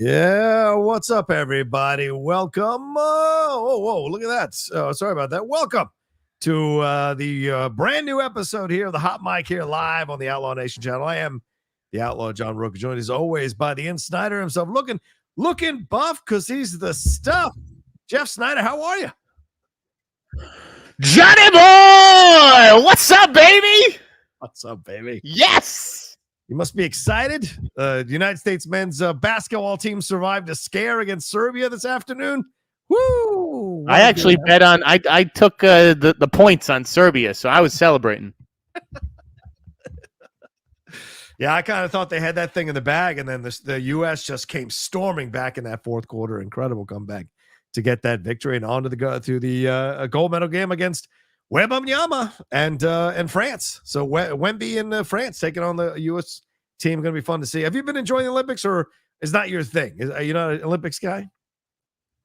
Yeah, what's up, everybody? Welcome. Whoa, look at that. Sorry about that. Welcome to the brand new episode here of the Hot Mic here live on the Outlaw Nation channel. I am the Outlaw John Rocha, joined as always by the Snyder himself, looking buff because he's the stuff. Jeff Snyder, how are you? Johnny boy, what's up, baby? What's up, baby? Yes. You must be excited. The United States men's basketball team survived a scare against Serbia this afternoon. Woo! I actually bet on. I took the points on Serbia, so I was celebrating. Yeah, I kind of thought they had that thing in the bag, and then the U.S. just came storming back in that fourth quarter. Incredible comeback to get that victory and on to the gold medal game against Wembanyama and France. So Wemby in France taking on the U.S. team. Going to be fun to see. Have you been enjoying the Olympics, or is that your thing? Are you not an Olympics guy?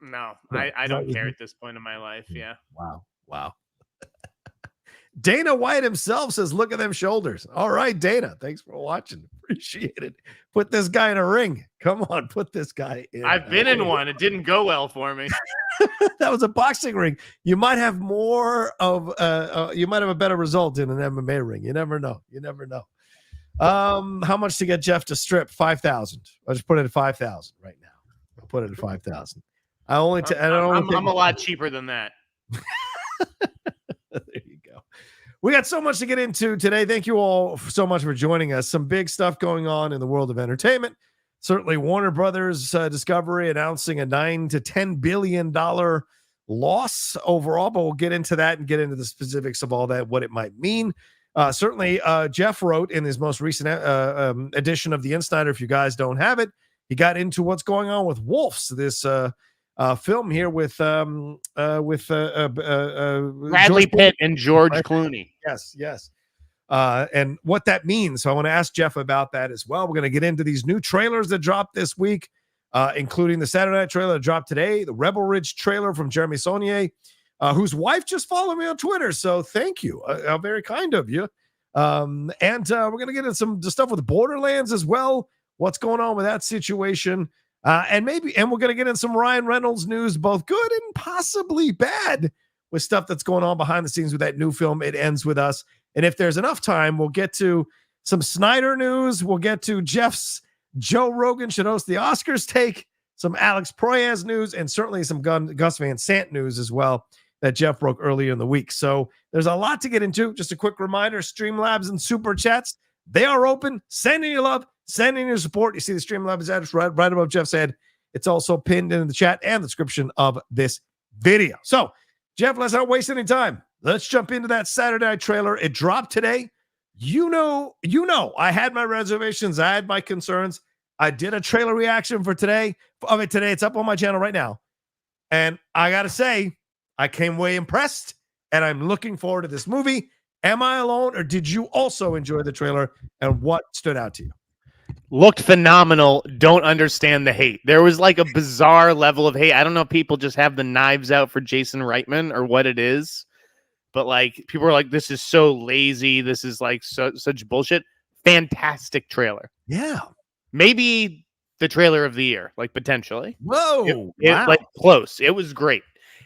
No, I don't care at this point in my life. Yeah. Wow. Dana White himself says, look at them shoulders. All right, Dana, thanks for watching. Appreciate it. Put this guy in a ring. Come on, put this guy in. I've been in one. It didn't go well for me. That was a boxing ring. You might have you might have a better result in an MMA ring. You never know. How much to get Jeff to strip? 5,000. I'll just put it at 5,000 right now. I'll put it at 5,000. I'm a lot cheaper than that. There you go. We got so much to get into today. Thank you all so much for joining us. Some big stuff going on in the world of entertainment. Certainly Warner Brothers Discovery announcing a $9 to $10 billion loss overall, but we'll get into that and get into the specifics of all that, what it might mean. Certainly, Jeff wrote in his most recent edition of the Snyder, if you guys don't have it, he got into what's going on with Wolves, this film here with Bradley Pitt and George Clooney. Yes. And what that means. So I want to ask Jeff about that as well. We're going to get into these new trailers that dropped this week, including the Saturday Night trailer that dropped today, the Rebel Ridge trailer from Jeremy Saulnier, whose wife just followed me on Twitter. So thank you. How very kind of you. And we're going to get into some stuff with Borderlands as well. What's going on with that situation? And we're going to get in some Ryan Reynolds news, both good and possibly bad, with stuff that's going on behind the scenes with that new film, It Ends With Us. And if there's enough time, we'll get to some Snyder news. We'll get to Jeff's Joe Rogan should host the Oscars take, some Alex Proyas news, and certainly some Gus Van Sant news as well that Jeff broke earlier in the week. So there's a lot to get into. Just a quick reminder, Streamlabs and SuperChats, they are open. Send in your love. Send in your support. You see the Streamlabs address right above Jeff's head. It's also pinned in the chat and the description of this video. So, Jeff, let's not waste any time. Let's jump into that Saturday Night trailer. It dropped today. You know, I had my reservations. I had my concerns. I did a trailer reaction for today. Today, it's up on my channel right now. And I got to say, I came away impressed, and I'm looking forward to this movie. Am I alone, or did you also enjoy the trailer, and what stood out to you? Looked phenomenal. Don't understand the hate. There was like a bizarre level of hate. I don't know if people just have the knives out for Jason Reitman or what it is, but like people are like, this is so lazy. This is like such bullshit. Fantastic trailer. Yeah. Maybe the trailer of the year, like potentially. Whoa. Wow. Like close. It was great.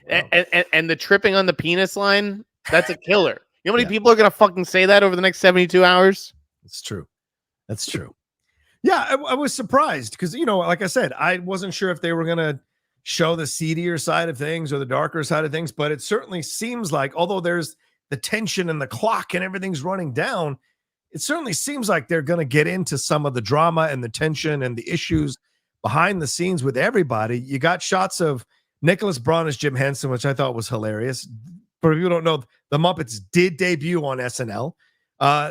Wow. And the tripping on the penis line, that's a killer. You know how many people are going to fucking say that over the next 72 hours? It's true. That's true. Yeah, I was surprised because, like I said, I wasn't sure if they were going to show the seedier side of things or the darker side of things, but it certainly seems like, although there's the tension and the clock and everything's running down, it certainly seems like they're going to get into some of the drama and the tension and the issues behind the scenes with everybody. You got shots of Nicholas Braun as Jim Henson, which I thought was hilarious. For people who don't know, the Muppets did debut on SNL.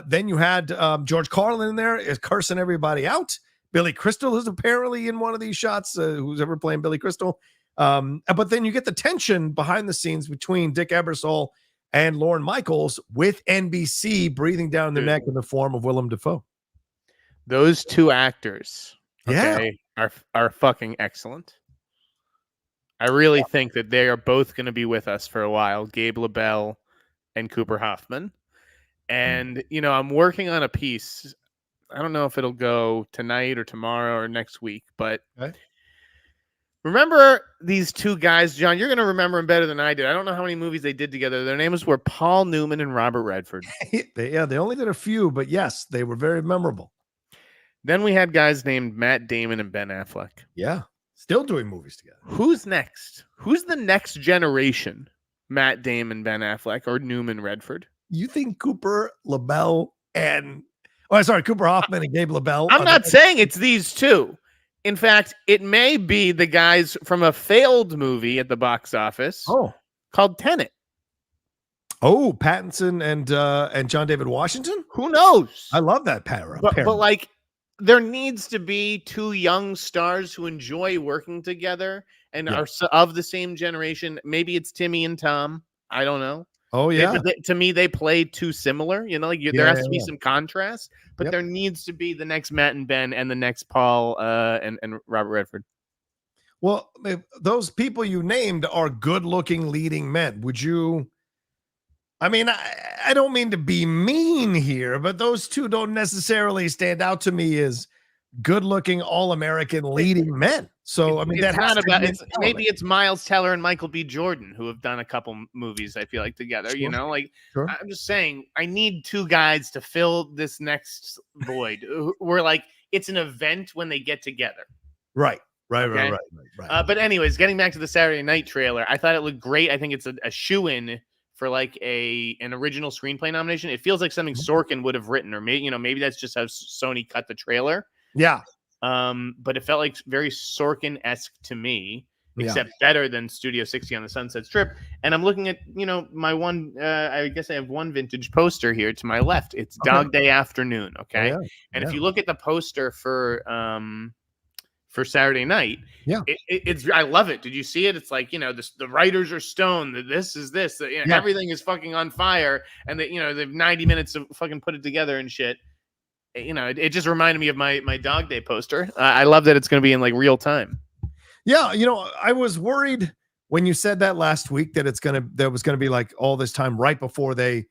Then you had George Carlin in there is cursing everybody out. Billy Crystal is apparently in one of these shots, who's ever playing Billy Crystal. But then you get the tension behind the scenes between Dick Ebersol and Lorne Michaels with NBC breathing down their neck in the form of Willem Dafoe. Those two actors, yeah, are fucking excellent. I really think that they are both going to be with us for a while, Gabe LaBelle and Cooper Hoffman. And, I'm working on a piece. I don't know if it'll go tonight or tomorrow or next week, but Remember these two guys, John? You're going to remember them better than I did. I don't know how many movies they did together. Their names were Paul Newman and Robert Redford. They only did a few, but yes, they were very memorable. Then we had guys named Matt Damon and Ben Affleck. Yeah, still doing movies together. Who's next? Who's the next generation? Matt Damon, Ben Affleck, or Newman Redford? You think Cooper LaBelle and Cooper Hoffman and Gabe LaBelle? I'm not saying it's these two. In fact, it may be the guys from a failed movie at the box office called Tenet. Oh, Pattinson and John David Washington? Who knows? I love that pair. But like, there needs to be two young stars who enjoy working together and are of the same generation. Maybe it's Timmy and Tom. I don't know. Oh, yeah. To me, they play too similar. You know, like there has to be some contrast, but there needs to be the next Matt and Ben and the next Paul and Robert Redford. Well, those people you named are good-looking leading men. Would you? I mean, I don't mean to be mean here, but those two don't necessarily stand out to me as good-looking all-American leading men. So I mean, maybe it's Miles Teller and Michael B. Jordan who have done a couple movies. I feel like together. Sure. You know, like I'm just saying, I need two guys to fill this next void. Where like it's an event when they get together. Right. But anyways, getting back to the Saturday Night trailer, I thought it looked great. I think it's a shoe-in for like an original screenplay nomination. It feels like something Sorkin would have written, or maybe that's just how Sony cut the trailer. Yeah. But it felt like very Sorkin-esque to me, except better than Studio 60 on the Sunset Strip. And I'm looking at, my one, I guess I have one vintage poster here to my left. It's Dog Day Afternoon. Okay. Oh, yeah. And if you look at the poster for Saturday Night, it's I love it. Did you see it? It's like, the writers are stoned. This is this. Everything is fucking on fire, and they have 90 minutes to fucking put it together and shit. It just reminded me of my Dog Day poster. I love that it's going to be in like real time. Yeah, I was worried when you said that last week that there was gonna be like all this time right before they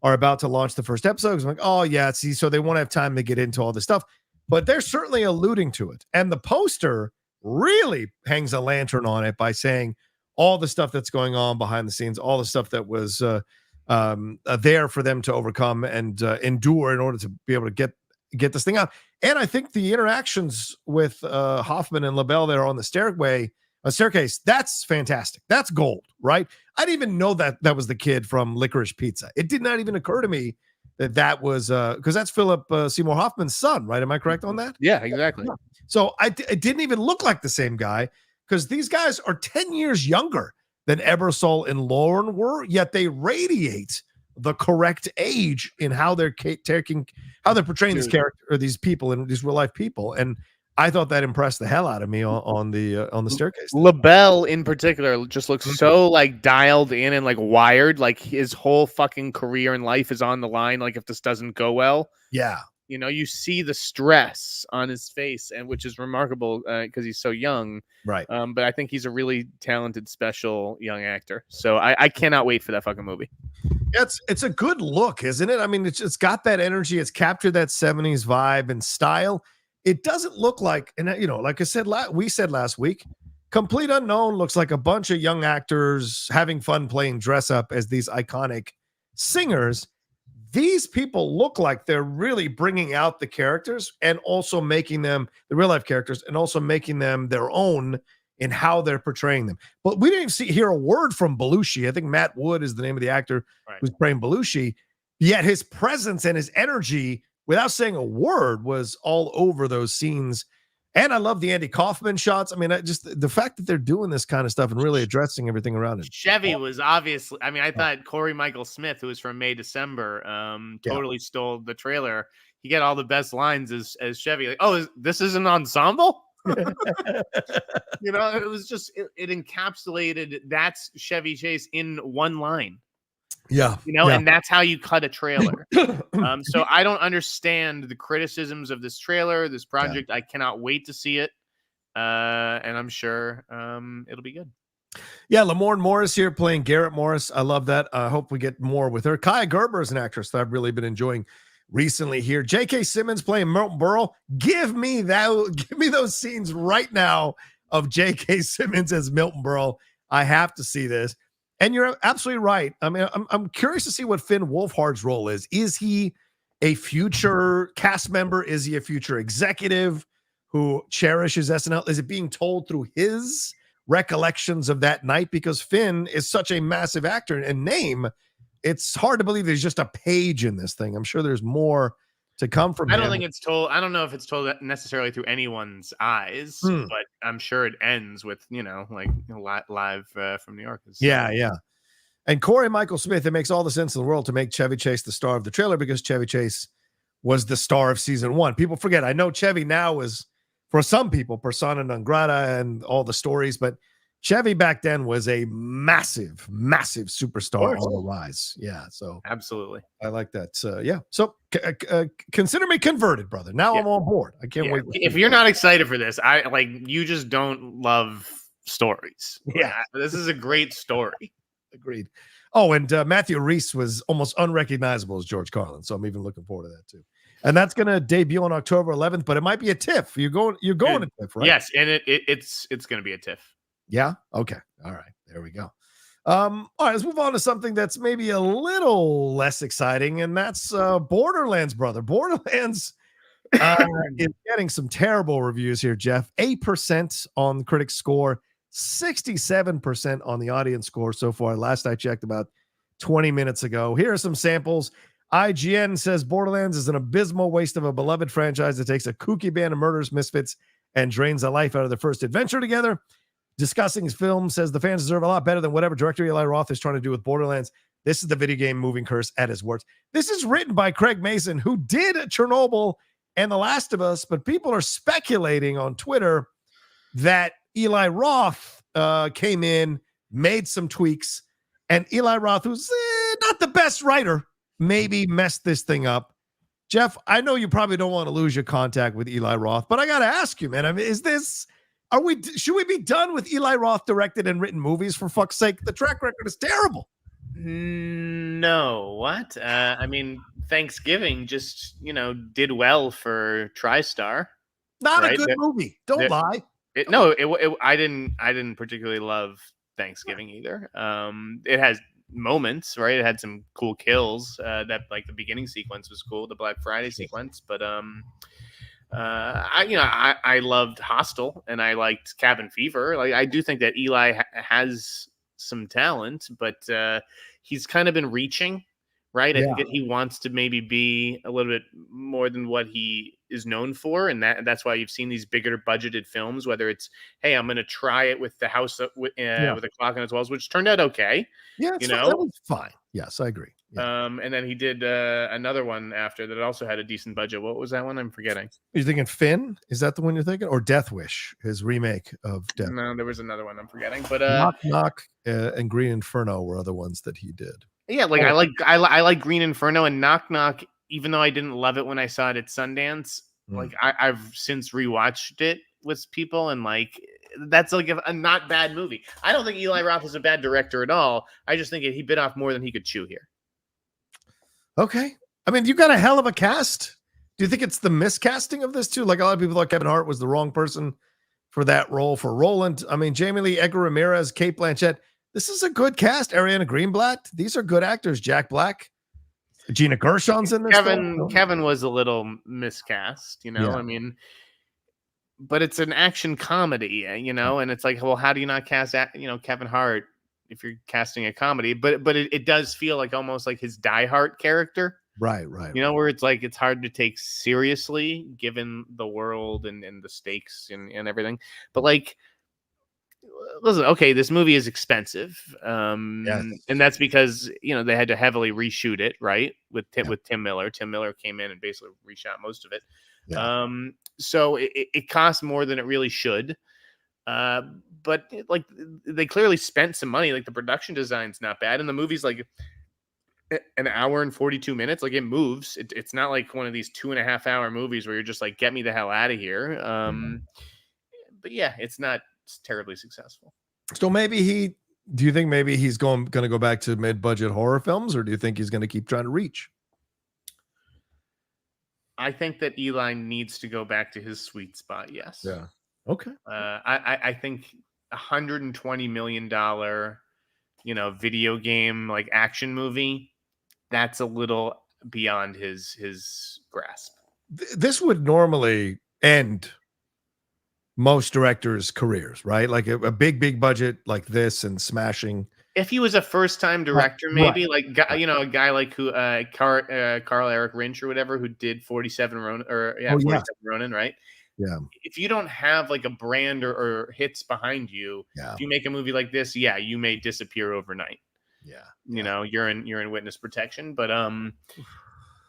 are about to launch the first episode. I'm like, oh yeah, so they won't have time to get into all this stuff. But they're certainly alluding to it. And the poster really hangs a lantern on it by saying all the stuff that's going on behind the scenes, all the stuff that was there for them to overcome and endure in order to be able to get this thing out. And I think the interactions with Hoffman and LaBelle there on the staircase, that's fantastic. That's gold, right? I didn't even know that was the kid from Licorice Pizza. It did not even occur to me that was because that's Philip Seymour Hoffman's son, right? Am I correct on that? Yeah, exactly. Yeah. So it didn't even look like the same guy, because these guys are 10 years younger than Ebersol and Lauren were, yet they radiate the correct age in how they're portraying this character or these people and these real life people. And I thought that impressed the hell out of me on the staircase. LaBelle in particular just looks so like dialed in and like wired, like his whole fucking career and life is on the line. Like if this doesn't go well, you see the stress on his face, and which is remarkable because he's so young, right? But I think he's a really talented, special young actor. So I cannot wait for that fucking movie. It's a good look, isn't it? I mean, it's got that energy. It's captured that 70s vibe and style. It doesn't look like, and like I said, we said last week, Complete Unknown looks like a bunch of young actors having fun playing dress up as these iconic singers. These people look like they're really bringing out the characters and also making them the real life characters and also making them their own in how they're portraying them. But we didn't hear a word from Belushi. I think Matt Wood is the name of the actor who's playing Belushi. Yet his presence and his energy, without saying a word, was all over those scenes. And I love the Andy Kaufman shots. I mean, just the fact that they're doing this kind of stuff and really addressing everything around it. Chevy was obviously, I mean, I thought Corey Michael Smith, who was from May December, totally stole the trailer. He got all the best lines as Chevy. Like, oh, this is an ensemble? It was just, it encapsulated that's Chevy Chase in one line. And that's how you cut a trailer. So I don't understand the criticisms of this trailer, this project. I cannot wait to see it. And I'm sure it'll be good. Lamorne Morris here playing Garrett Morris. I love that. I hope we get more with her. Kaya Gerber is an actress that I've really been enjoying recently here. J.K. Simmons playing Milton Berle. Give me those scenes right now of J.K. Simmons as Milton Berle. I have to see this. And you're absolutely right. I mean, I'm curious to see what Finn Wolfhard's role is. Is he a future cast member? Is he a future executive who cherishes SNL? Is it being told through his recollections of that night? Because Finn is such a massive actor and name, it's hard to believe there's just a page in this thing. I'm sure there's more to come from him. I don't think it's told. I don't know if it's told necessarily through anyone's eyes, but I'm sure it ends with, live from New York. Yeah. And Corey Michael Smith, it makes all the sense in the world to make Chevy Chase the star of the trailer because Chevy Chase was the star of season 1. People forget. I know Chevy now is, for some people, persona non grata and all the stories, but Chevy back then was a massive, massive superstar on the rise. Yeah, so absolutely, I like that. So consider me converted, brother. Now I'm on board. I can't wait. If you're not excited for this, you just don't love stories. Yeah, this is a great story. Agreed. Oh, and Matthew Rhys was almost unrecognizable as George Carlin, so I'm even looking forward to that too. And that's going to debut on October 11th, but it might be a TIFF. You're going to TIFF, right? Yes, and it's going to be a TIFF. Yeah. Okay. All right. There we go. All right. Let's move on to something that's maybe a little less exciting, and that's Borderlands, brother. Borderlands is getting some terrible reviews here, Jeff. 8% on the critic score, 67% on the audience score so far. Last I checked, about 20 minutes ago. Here are some samples. IGN says Borderlands is an abysmal waste of a beloved franchise that takes a kooky band of murderous misfits and drains the life out of their first adventure together. Discussing his film, says the fans deserve a lot better than whatever director Eli Roth is trying to do with Borderlands. This is the video game moving curse at his worst. This is written by Craig Mason, who did Chernobyl and The Last of Us, but people are speculating on Twitter that Eli Roth came in, made some tweaks, and Eli Roth, who's not the best writer, maybe messed this thing up. Jeff, I know you probably don't want to lose your contact with Eli Roth, but I got to ask you, man, I mean, should we be done with Eli Roth directed and written movies, for fuck's sake? The track record is terrible. No, what? I mean, Thanksgiving just, did well for TriStar. Not a good movie. Don't lie. I didn't particularly love Thanksgiving either. It has moments, right? It had some cool kills. That the beginning sequence was cool, the Black Friday sequence, but I loved Hostel and I liked Cabin Fever. I do think that Eli has some talent, but he's kind of been reaching, right? I think that he wants to maybe be a little bit more than what he is known for, and that's why you've seen these bigger budgeted films. Whether it's, hey, I'm going to try it with the house with a clock on its walls, which turned out okay. Yeah, it was fine. Yes, I agree. Yeah. And then he did another one after that also had a decent budget. What was that one? I'm forgetting. Are you thinking Finn? Is that the one you're thinking? Or Death Wish, his remake of Death? No, there was another one I'm forgetting. But Knock Knock and Green Inferno were other ones that he did. Yeah, I like Green Inferno and Knock Knock, even though I didn't love it when I saw it at Sundance. I've since rewatched it with people, and that's a not bad movie. I don't think Eli Roth is a bad director at all. I just think he bit off more than he could chew here. Okay. I mean, you got a hell of a cast. Do you think it's the miscasting of this too? Like a lot of people thought Kevin Hart was the wrong person for that role for Roland. I mean, Jamie Lee, Edgar Ramirez, Kate Blanchett. This is a good cast. Ariana Greenblatt. These are good actors. Jack Black. Gina Gershon's in this. Kevin was a little miscast, I mean, but it's an action comedy, and it's like, well, how do you not cast, Kevin Hart if you're casting a comedy? But it does feel like almost like his Die Hard character. Right. Where it's like, it's hard to take seriously given the world and the stakes and everything. But listen, okay, this movie is expensive. Yes. And that's because, they had to heavily reshoot it, right? With Tim Miller. Tim Miller came in and basically reshot most of it. Yeah. So it costs more than it really should. But they clearly spent some money. The production design's not bad. And the movie's an hour and 42 minutes. It moves. It's not like one of these 2.5 hour movies where you're just get me the hell out of here. But yeah, it's not terribly successful. So do you think maybe he's going to go back to mid-budget horror films, or do you think he's going to keep trying to reach? I think that Eli needs to go back to his sweet spot. Yes. Yeah. Okay. I think $120 million, video game like action movie, that's a little beyond his grasp. This would normally end most directors' careers, right? Like a big budget like this and smashing. If he was a first-time director, maybe like a guy like who Carl Eric Rinch or whatever, who did 47 Ronin, 47 Ronin, right? Yeah. If you don't have like a brand or hits behind you, if you make a movie like this, you may disappear overnight. You're in witness protection, but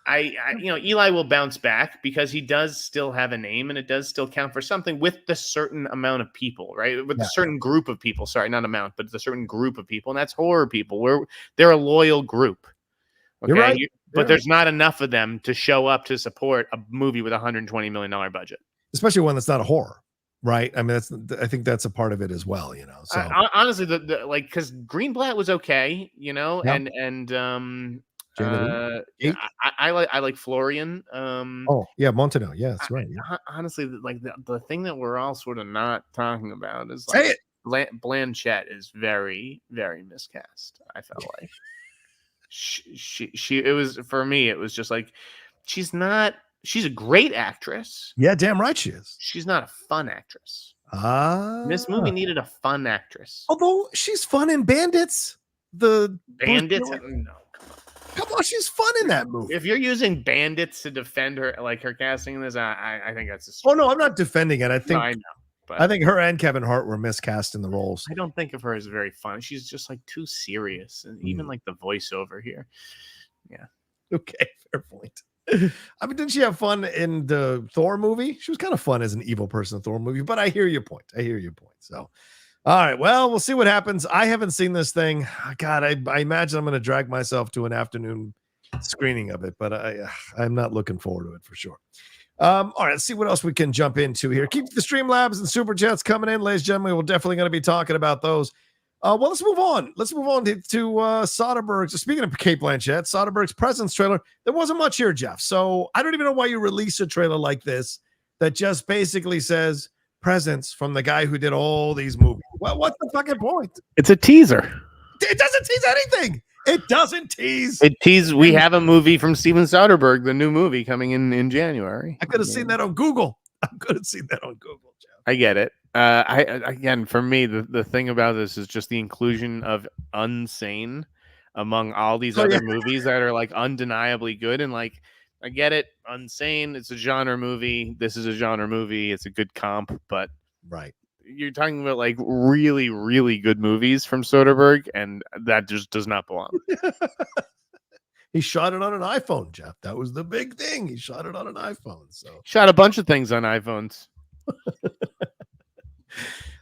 Eli will bounce back because he does still have a name and it does still count for something with the certain amount of people, right? With a certain group of people. Sorry, not amount, but the certain group of people, and that's horror people. They're a loyal group. Okay? You're right. But there's not enough of them to show up to support a movie with $120 million budget, especially one that's not a horror. Right. I mean, I think that's a part of it as well, So honestly, because Greenblatt was okay, and I like Florian. Montanel. Yeah, that's right. Yeah. Honestly, like the thing that we're all sort of not talking about is Say like Blanchett is very, very miscast. I felt like it was, for me, it was just like she's a great actress. Yeah, damn right she is. She's not a fun actress. This movie needed a fun actress. Although she's fun in Bandits. The Bandits? No. Come on, she's fun in that movie. If you're using Bandits to defend her, like her casting in this, I think that's a stretch. Oh no, I'm not defending it. I think I know. But I think her and Kevin Hart were miscast in the roles. I don't think of her as very fun. She's just like too serious, and even like the voiceover here. Yeah. Okay, fair point. I mean, didn't she have fun in the Thor movie? She was kind of fun as an evil person in the Thor movie, but I hear your point. So, all right, well, we'll see what happens. I haven't seen this thing. God, I imagine I'm going to drag myself to an afternoon screening of it, but I'm not looking forward to it for sure. All right, let's see what else we can jump into here. Keep the Streamlabs and Super Chats coming in, ladies and gentlemen. We're definitely going to be talking about those. Well, let's move on. Let's move on to Soderbergh. So speaking of Cate Blanchett, Soderbergh's Presence trailer. There wasn't much here, Jeff. So I don't even know why you release a trailer like this that just basically says Presence from the guy who did all these movies. Well, what's the fucking point? It's a teaser. It doesn't tease anything. It doesn't tease. It teases. We have a movie from Steven Soderbergh, the new movie coming in January. I could have seen that on Google. Jeff. I get it. Again, for me, the thing about this is just the inclusion of Unsane among all these other movies that are like undeniably good. And like, I get it. Unsane, it's a genre movie. This is a genre movie. It's a good comp, but right. You're talking about like really, really good movies from Soderbergh, and that just does not belong. He shot it on an iPhone, Jeff. That was the big thing. He shot it on an iPhone. So shot a bunch of things on iPhones.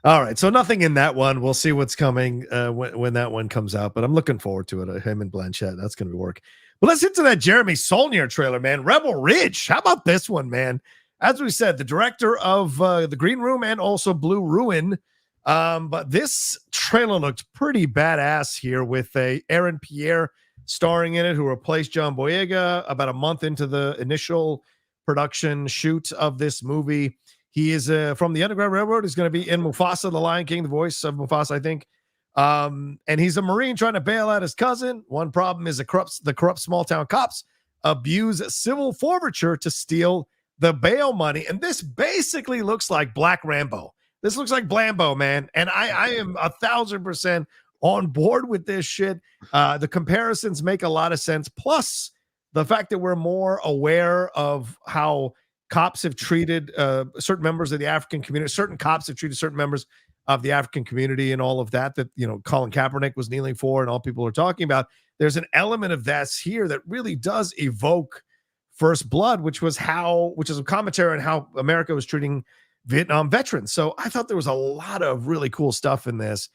All right, so nothing in that one. We'll see what's coming when that one comes out, but I'm looking forward to it. Him and Blanchett, that's going to work. But let's get to that Jeremy Saulnier trailer, man. Rebel Ridge. How about this one, man? As we said, the director of The Green Room and also Blue Ruin. But this trailer looked pretty badass here with Aaron Pierre starring in it, who replaced John Boyega about a month into the initial production shoot of this movie. He is from the Underground Railroad. He's going to be in Mufasa, the Lion King, the voice of Mufasa, I think. And he's a Marine trying to bail out his cousin. One problem is the corrupt small town cops abuse civil forfeiture to steal the bail money. And this basically looks like Black Rambo. This looks like Blambo, man. And I am 1,000% on board with this shit. The comparisons make a lot of sense. Plus, the fact that we're more aware of how cops have treated certain members of the African community, certain cops have treated certain members of the African community and all of that, Colin Kaepernick was kneeling for and all people are talking about. There's an element of this here that really does evoke First Blood, which is a commentary on how America was treating Vietnam veterans. So I thought there was a lot of really cool stuff in this.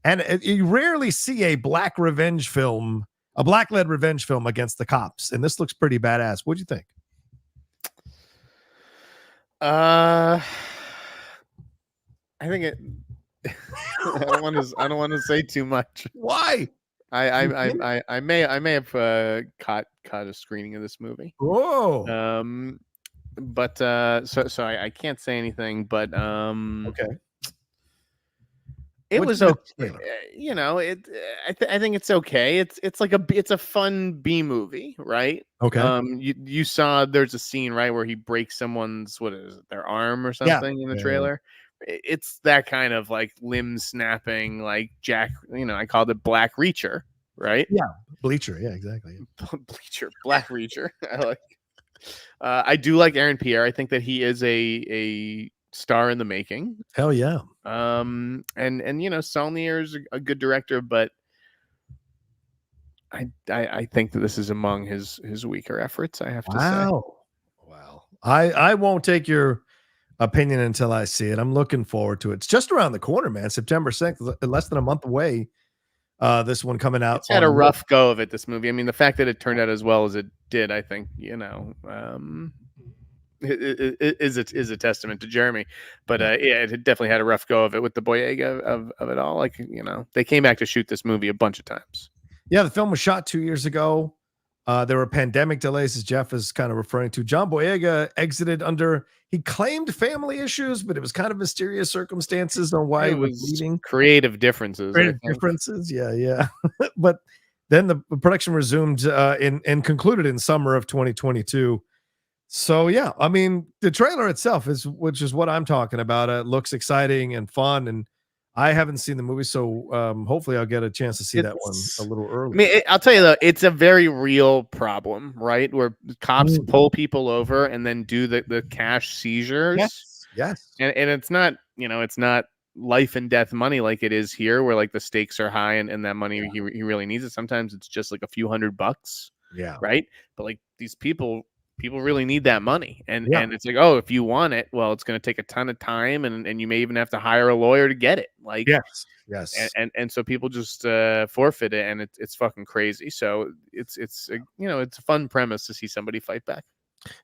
And you rarely see a black-led revenge film against the cops. And this looks pretty badass. What'd you think? I think it. I don't want to say too much. Why? I may have caught a screening of this movie. Whoa. but so I can't say anything, but Okay. it What'd was you okay. think of the trailer? You know, I think it's okay. It's like it's a fun B movie, right? Okay. You saw there's a scene right where he breaks someone's what is it, their arm or Yeah. something in the Yeah. trailer. It's that kind of like limb snapping, like Jack. You know, I called it Black Reacher, right? Yeah. Bleacher. Yeah, exactly. Bleacher, Black Reacher. I like. I do like Aaron Pierre. I think that he is a star in the making. Hell yeah. And you know, Saulnier is a good director, but I think that this is among his weaker efforts. I have to say. Wow. I won't take your opinion until I see it. I'm looking forward to it. It's just around the corner, man. September 6th, less than a month away. This one coming out. It's had a rough go of it, this movie. I mean, the fact that it turned out as well as it did, I think, you know, is a testament to Jeremy. But yeah, it definitely had a rough go of it with the Boyega of it all. Like, you know, they came back to shoot this movie a bunch of times. Yeah, the film was shot 2 years ago. There were pandemic delays, as Jeff is kind of referring to. John Boyega exited he claimed family issues, but it was kind of mysterious circumstances on why it he was was leaving. Creative differences. Yeah. But then the production resumed and concluded in summer of 2022. So yeah, I mean, the trailer itself which is what I'm talking about. It looks exciting and fun, and I haven't seen the movie, so hopefully I'll get a chance to see that one a little early. I mean, I'll tell you though, it's a very real problem, right? Where cops pull people over and then do the cash seizures. Yes. And it's not, you know, it's not life and death money like it is here, where like the stakes are high and that money he really needs it. Sometimes it's just like a few $100. Yeah. Right. But like these people really need that money. And it's like, oh, if you want it, well, it's going to take a ton of time and you may even have to hire a lawyer to get it. Like, yes. And so people just forfeit it, and it's fucking crazy. So it's you know, it's a fun premise to see somebody fight back.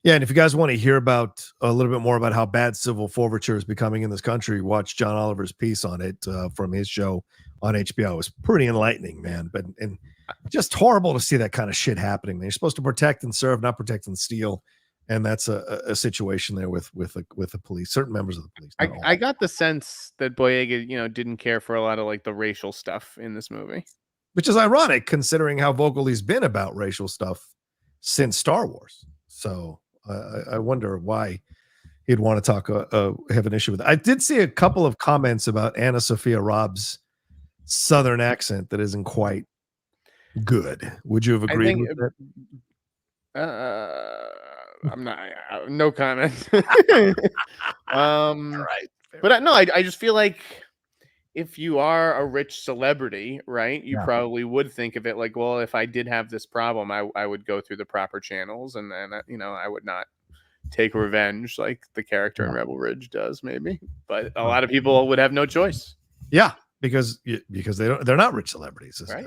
Yeah, and if you guys want to hear about a little bit more about how bad civil forfeiture is becoming in this country, watch John Oliver's piece on it from his show on HBO. It's pretty enlightening, man. But and just horrible to see that kind of shit happening. You're supposed to protect and serve, not protect and steal, and that's a situation there with the police, certain members of the police. I got the sense that Boyega, you know, didn't care for a lot of like the racial stuff in this movie, which is ironic considering how vocal he's been about racial stuff since Star Wars. So I wonder why he'd want to talk, have an issue with it. I did see a couple of comments about Anna Sophia Robb's Southern accent that isn't quite good. Would you have agreed with that? I'm not. No comment. All right. But no, I just feel like if you are a rich celebrity, right, you probably would think of it like, well, if I did have this problem, I would go through the proper channels, and then you know, I would not take revenge like the character in Rebel Ridge does, maybe. But a lot of people would have no choice. Yeah, because they're not rich celebrities, right?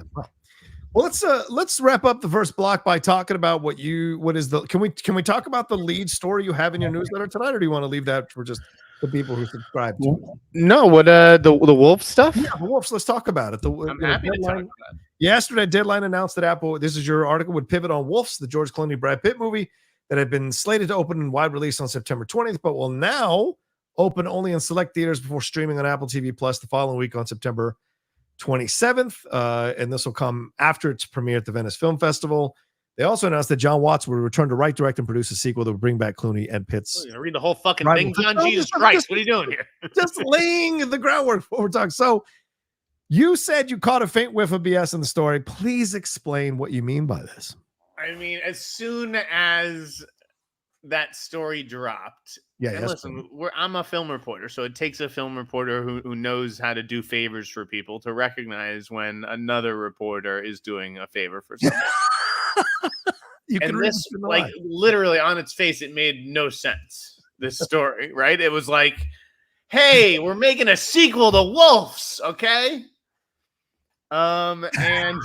Well, let's wrap up the first block by talking about can we talk about the lead story you have in your newsletter tonight, or do you want to leave that for just the people who subscribe to it? No, what the Wolf stuff? Yeah, the Wolves. Let's talk about it. I'm happy to talk about it. Yesterday, Deadline announced that Apple, this is your article, would pivot on Wolves, the George Clooney Brad Pitt movie that had been slated to open in wide release on September 20th, but will now open only in select theaters before streaming on Apple TV Plus the following week on September 27th. And this will come after its premiere at the Venice Film Festival. They also announced that John Watts will return to write, direct, and produce a sequel that will bring back Clooney and Pitt's. You're gonna read the whole fucking thing, John? Jesus Christ, what are you doing here? Just laying the groundwork for what we're talking. So you said you caught a faint whiff of BS in the story. Please explain what you mean by this. I mean, as soon as that story dropped, listen, I'm a film reporter, so it takes a film reporter who knows how to do favors for people to recognize when another reporter is doing a favor for someone. And this, like, literally on its face, it made no sense. This story, right? It was like, hey, we're making a sequel to Wolves, okay? And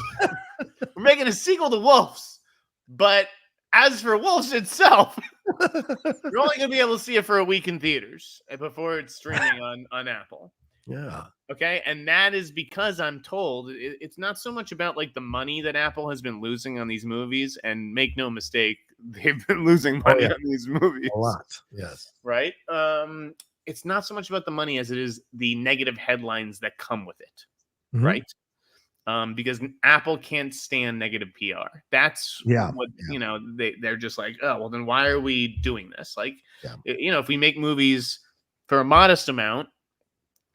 we're making a sequel to Wolves, but as for Wolves itself, you're only going to be able to see it for a week in theaters before it's streaming on Apple. Yeah. Okay. And that is because I'm told it's not so much about like the money that Apple has been losing on these movies. And make no mistake, they've been losing money yeah. on these movies. A lot. Yes. Right? It's not so much about the money as it is the negative headlines that come with it. Mhm. Right? Because Apple can't stand negative PR. That's what they're just like, oh, well, then why are we doing this? Like, if we make movies for a modest amount,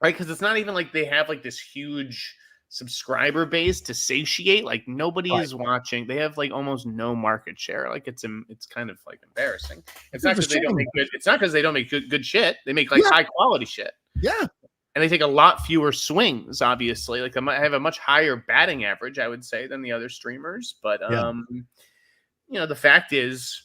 right? Because it's not even like they have like this huge subscriber base to satiate. Like nobody is watching. They have like almost no market share. Like it's kind of like embarrassing. It's not because they don't make good. It's not because they don't make good shit. They make like high quality shit. Yeah. And they take a lot fewer swings, obviously. Like I have a much higher batting average, I would say, than the other streamers. But the fact is,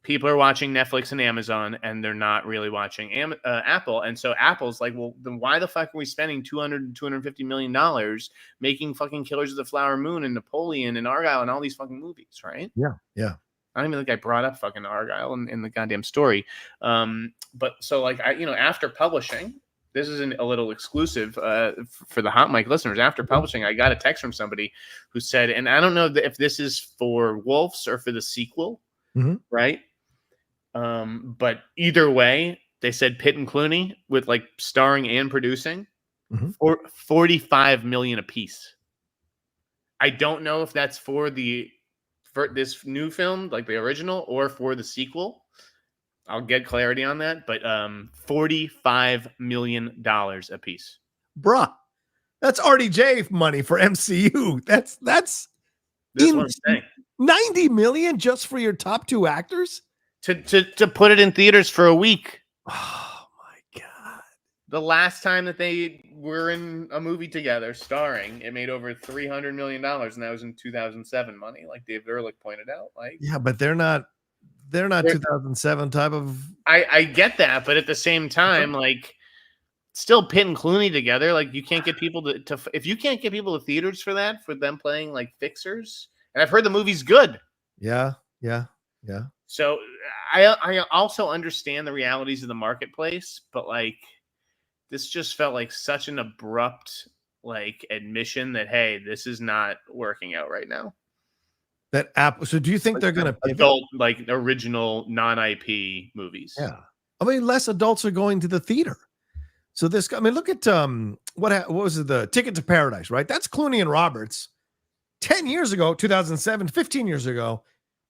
people are watching Netflix and Amazon, and they're not really watching Apple. And so Apple's like, well, then why the fuck are we spending $250 million making fucking Killers of the Flower Moon and Napoleon and Argyle and all these fucking movies, right? Yeah, yeah. I don't even think I brought up fucking Argyle in the goddamn story. But so like after publishing. This is a little exclusive for the Hot Mic listeners. After publishing, I got a text from somebody who said, and I don't know if this is for Wolves or for the sequel, right? But either way, they said Pitt and Clooney with like starring and producing for $45 million a piece. I don't know if that's for this new film, like the original, or for the sequel. I'll get clarity on that, but $45 million a piece. Bruh, that's RDJ money for MCU. That's what I'm saying. 90 million just for your top two actors? To put it in theaters for a week. Oh my God. The last time that they were in a movie together starring, it made over $300 million, and that was in 2007 money, like Dave Ehrlich pointed out. Like, yeah, but they're not 2007 type of. I get that, but at the same time, like, still Pitt and Clooney together. Like, you can't get people to if you can't get people to theaters for them playing like fixers. And I've heard the movie's good. Yeah. So I also understand the realities of the marketplace, but like, this just felt like such an abrupt like admission that hey, this is not working out right now. That Apple. So do you think they're going to adult like original non-IP movies? Yeah, I mean, less adults are going to the theater. So this, I mean, look at what was it? The Ticket to Paradise, right? That's Clooney and Roberts. 10 years ago, 2007, 15 years ago,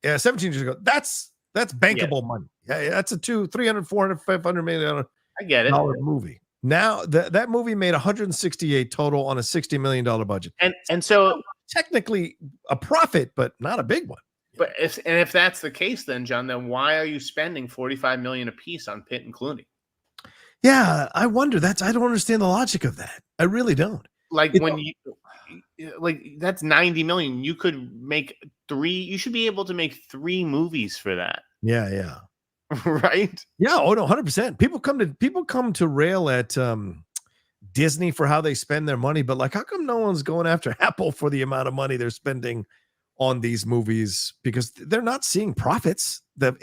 17 years ago. That's bankable money. Yeah, that's a $300, $400, $500 million. I get it. Movie. Now that movie made 168 total on a $60 million budget. And so technically a profit, but not a big one. But if that's the case, then John, then why are you spending $45 million a piece on Pitt and Clooney? Yeah, I wonder. I don't understand the logic of that. I really don't. Like that's $90 million. You could make 3. You should be able to make 3 movies for that. Yeah. Right? Yeah. Oh no, 100%. People come to rail at Disney for how they spend their money, but like, how come no one's going after Apple for the amount of money they're spending on these movies? Because they're not seeing profits. I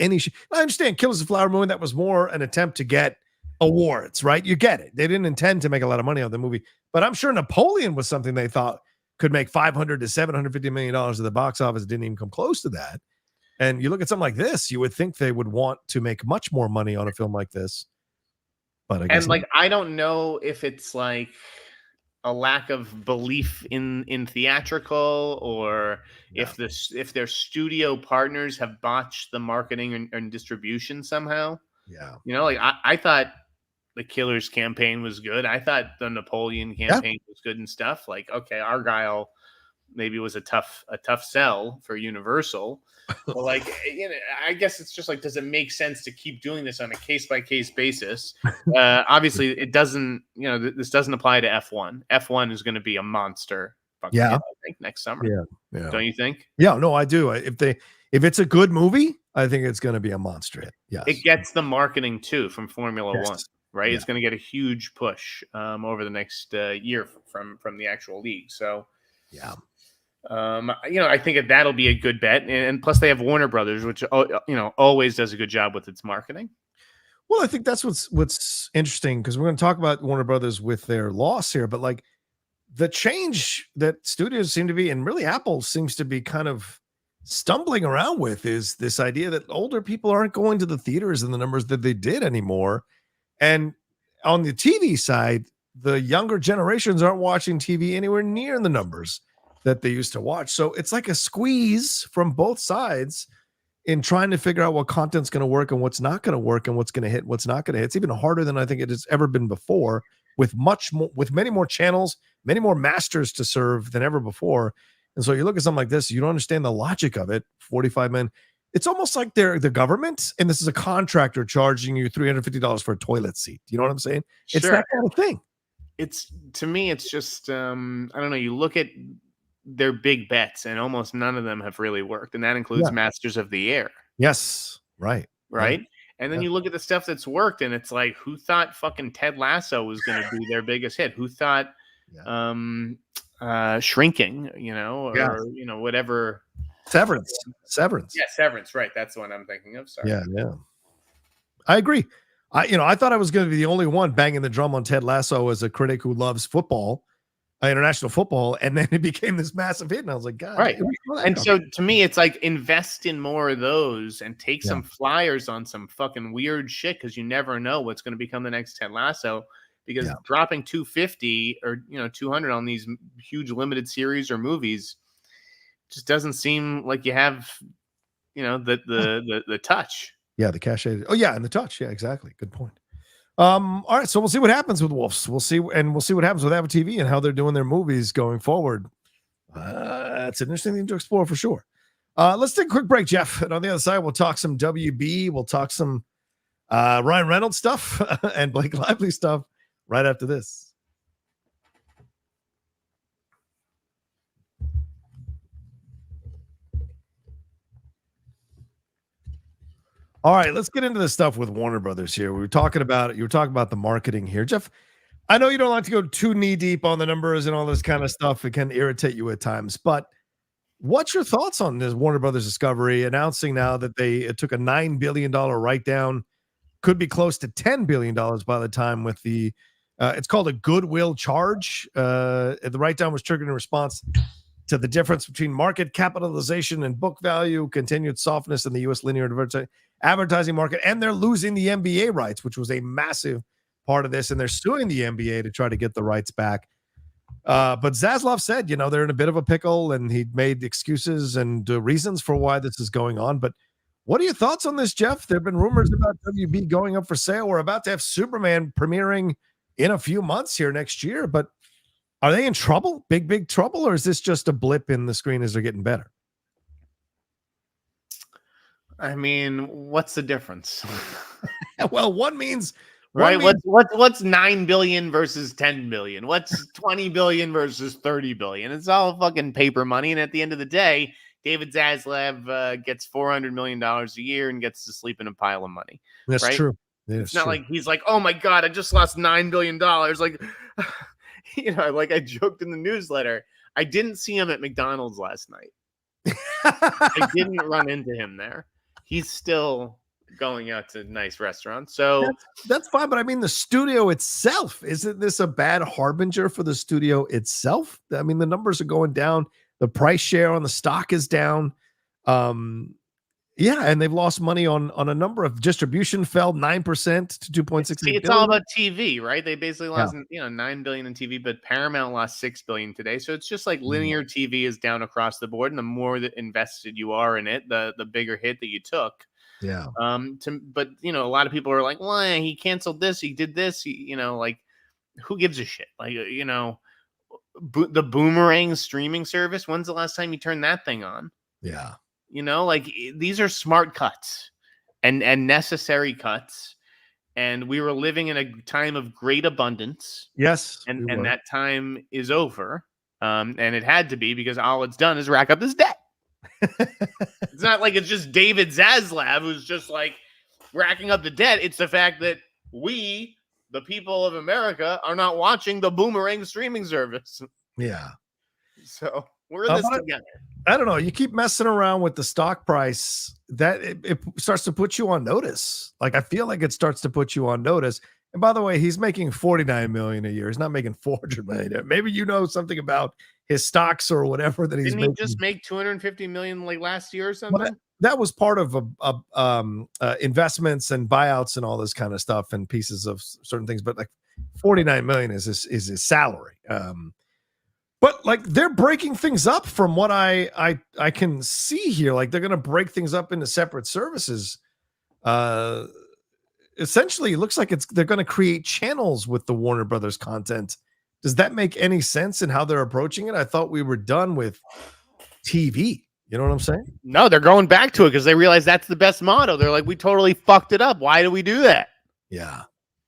understand Killers of the Flower Moon. That was more an attempt to get awards, right? You get it. They didn't intend to make a lot of money on the movie, but I'm sure Napoleon was something they thought could make $500 to $750 million at the box office. It didn't even come close to that. And you look at something like this, you would think they would want to make much more money on a film like this. But I guess I don't know if it's like a lack of belief in theatrical, or if their studio partners have botched the marketing and distribution somehow. Yeah. Like I thought the Killers campaign was good. I thought the Napoleon campaign was good and stuff. Like, okay, Argyle maybe was a tough sell for Universal. But like, I guess it's just like, does it make sense to keep doing this on a case-by-case basis? Obviously it doesn't, this doesn't apply to F1. F1 is going to be a monster. I think next summer. Yeah. Don't you think? Yeah, no, I do. If it's a good movie, I think it's going to be a monster hit. Yes. It gets the marketing too from Formula One, right? Yeah. It's going to get a huge push over the next year from the actual league. So, yeah. I think that'll be a good bet, and plus they have Warner Brothers, which always does a good job with its marketing. Well, I think that's what's interesting, because we're going to talk about Warner Brothers with their loss here, but like the change that studios seem to be, and really Apple seems to be kind of stumbling around with is this idea that older people aren't going to the theaters in the numbers that they did anymore. And on the TV side, the younger generations aren't watching TV anywhere near the numbers that they used to watch. So it's like a squeeze from both sides in trying to figure out what content's going to work and what's not going to work and what's going to hit, what's not going to hit. It's even harder than I think it has ever been before, with many more channels, many more masters to serve than ever before. And so you look at something like this, you don't understand the logic of it. 45 men. It's almost like they're the government, and this is a contractor charging you $350 for a toilet seat. You know what I'm saying? It's Sure. that kind of thing. It's, to me, it's just I don't know. You look at their big bets, and almost none of them have really worked, and that includes Masters of the Air. Yes, right. Right. And then you look at the stuff that's worked, and it's like, who thought fucking Ted Lasso was going to be their biggest hit? Who thought Shrinking, or whatever. Severance. Yeah, Severance. Right. That's the one I'm thinking of. Sorry. Yeah. I agree. I thought I was going to be the only one banging the drum on Ted Lasso as a critic who loves football, international football, and then it became this massive hit, and I was like, God. Right. And so to me, it's like, invest in more of those and take some flyers on some fucking weird shit, because you never know what's going to become the next Ted Lasso. Because dropping 250 or 200 on these huge limited series or movies just doesn't seem like you have the touch. Yeah, the cachet. Oh yeah, and the touch. Yeah, exactly. Good point. All right, so we'll see what happens with Wolves. We'll see what happens with Apple TV and how they're doing their movies going forward. It's an interesting thing to explore for sure. Let's take a quick break, Jeff. And on the other side, we'll talk some WB. We'll talk some Ryan Reynolds stuff and Blake Lively stuff right after this. All right, let's get into the stuff with Warner Brothers here. You were talking about the marketing here. Jeff, I know you don't like to go too knee deep on the numbers and all this kind of stuff. It can irritate you at times, but what's your thoughts on this Warner Brothers Discovery announcing now that it took a $9 billion write down, could be close to $10 billion by the time with the it's called a goodwill charge. The write down was triggered in response to the difference between market capitalization and book value, continued softness in the U.S. linear advertising market, and they're losing the NBA rights, which was a massive part of this, and they're suing the NBA to try to get the rights back. But Zaslav said, they're in a bit of a pickle, and he made excuses and reasons for why this is going on. But what are your thoughts on this, Jeff? There have been rumors about WB going up for sale. We're about to have Superman premiering in a few months here next year, but are they in trouble? Big trouble? Or is this just a blip in the screen as they're getting better? I mean, what's the difference? Well, one means what's 9 billion versus 10 billion? What's 20 billion versus 30 billion? It's all fucking paper money. And at the end of the day, David Zaslav gets $400 million a year and gets to sleep in a pile of money. That's right? true. It's not like he's like, oh my God, I just lost $9 billion. Like, like I joked in the newsletter, I didn't see him at McDonald's last night. I didn't run into him there. He's still going out to nice restaurants. So that's fine. But I mean, the studio itself, isn't this a bad harbinger for the studio itself? I mean, the numbers are going down. The price share on the stock is down. Yeah, and they've lost money on a number of distribution fell 9% to 2.6 billion. It's all about TV, right? They basically lost $9 billion in TV, but Paramount lost $6 billion today. So it's just like linear TV is down across the board, and the more that invested you are in it, the bigger hit that you took. Yeah. But a lot of people are like, well, he canceled this, he did this, like, who gives a shit? Like, the Boomerang streaming service. When's the last time you turned that thing on? Yeah. Like, these are smart cuts and necessary cuts. And we were living in a time of great abundance. Yes. And that time is over. And it had to be, because all it's done is rack up this debt. It's not like it's just David Zaslav who's just like racking up the debt. It's the fact that we, the people of America, are not watching the Boomerang streaming service. Yeah. So we're in this together. I don't know. You keep messing around with the stock price, that it starts to put you on notice. Like, I feel like it starts to put you on notice. And by the way, he's making $49 million a year. He's not making $400 million. Maybe you know something about his stocks or whatever that he's Didn't making. he just make $250 million like last year or something? Well, that was part of investments and buyouts and all this kind of stuff and pieces of certain things. But like $49 million is his salary. But like they're breaking things up from what I can see here. Like they're going to break things up into separate services. Essentially, it looks like they're going to create channels with the Warner Brothers content. Does that make any sense in how they're approaching it? I thought we were done with TV. You know what I'm saying? No, they're going back to it because they realize that's the best model. They're like, we totally fucked it up. Why do we do that? Yeah.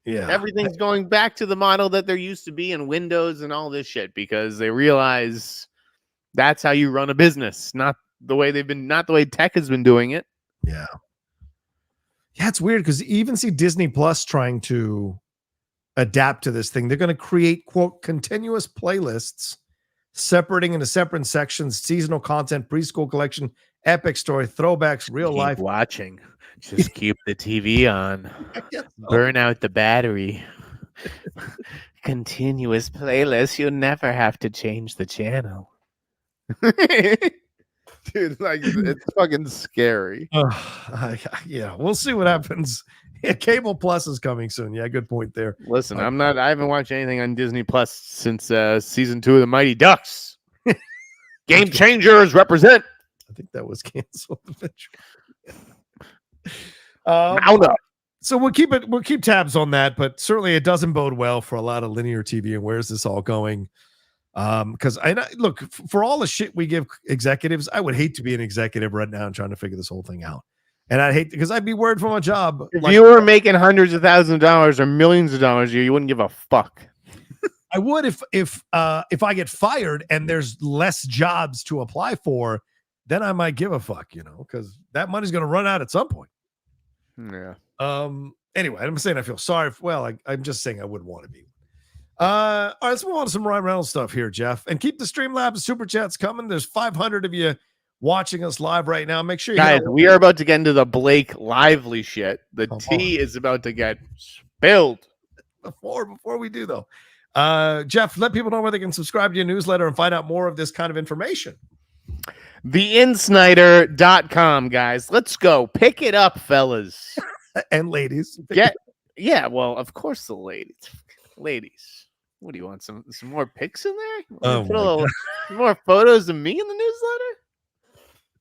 Yeah. Everything's going back to the model that there used to be in Windows and all this shit because they realize that's how you run a business, not the way tech has been doing it. Yeah. Yeah, it's weird because you even see Disney Plus trying to adapt to this thing. They're going to create, quote, continuous playlists, separating into separate sections, seasonal content, preschool collection, epic story, throwbacks, real Keep life. watching. Just keep the TV on. Burn out the battery. Continuous playlist. You'll never have to change the channel. Dude, like it's fucking scary. Yeah, we'll see what happens. Yeah, Cable Plus is coming soon. Yeah, good point there. Listen, I haven't watched anything on Disney Plus since season 2 of the Mighty Ducks. Game changers represent. I think that was canceled eventually. So we'll keep tabs on that, but certainly it doesn't bode well for a lot of linear TV. And where's this all going? Because look, for all the shit we give executives, I would hate to be an executive right now and trying to figure this whole thing out. And I'd hate because I'd be worried for my job. If you were making hundreds of thousands of dollars or millions of dollars a year, you wouldn't give a fuck. I would if I get fired and there's less jobs to apply for, then I might give a fuck, because that money's going to run out at some point. Yeah. Anyway, I'm saying I feel sorry. I'm just saying I wouldn't want to be. All right, let's move on to some Ryan Reynolds stuff here, Jeff, and keep the Streamlabs super chats coming. There's 500 of you watching us live right now. Make sure you guys, we are about to get into the Blake Lively shit. The tea is about to get spilled. Before we do though, Jeff, let people know where they can subscribe to your newsletter and find out more of this kind of information. TheInsnyder.com, guys. Let's go. Pick it up, fellas. And ladies. Yeah, well, of course the ladies. Ladies. What do you want? Some more pics in there? Put a little more photos of me in the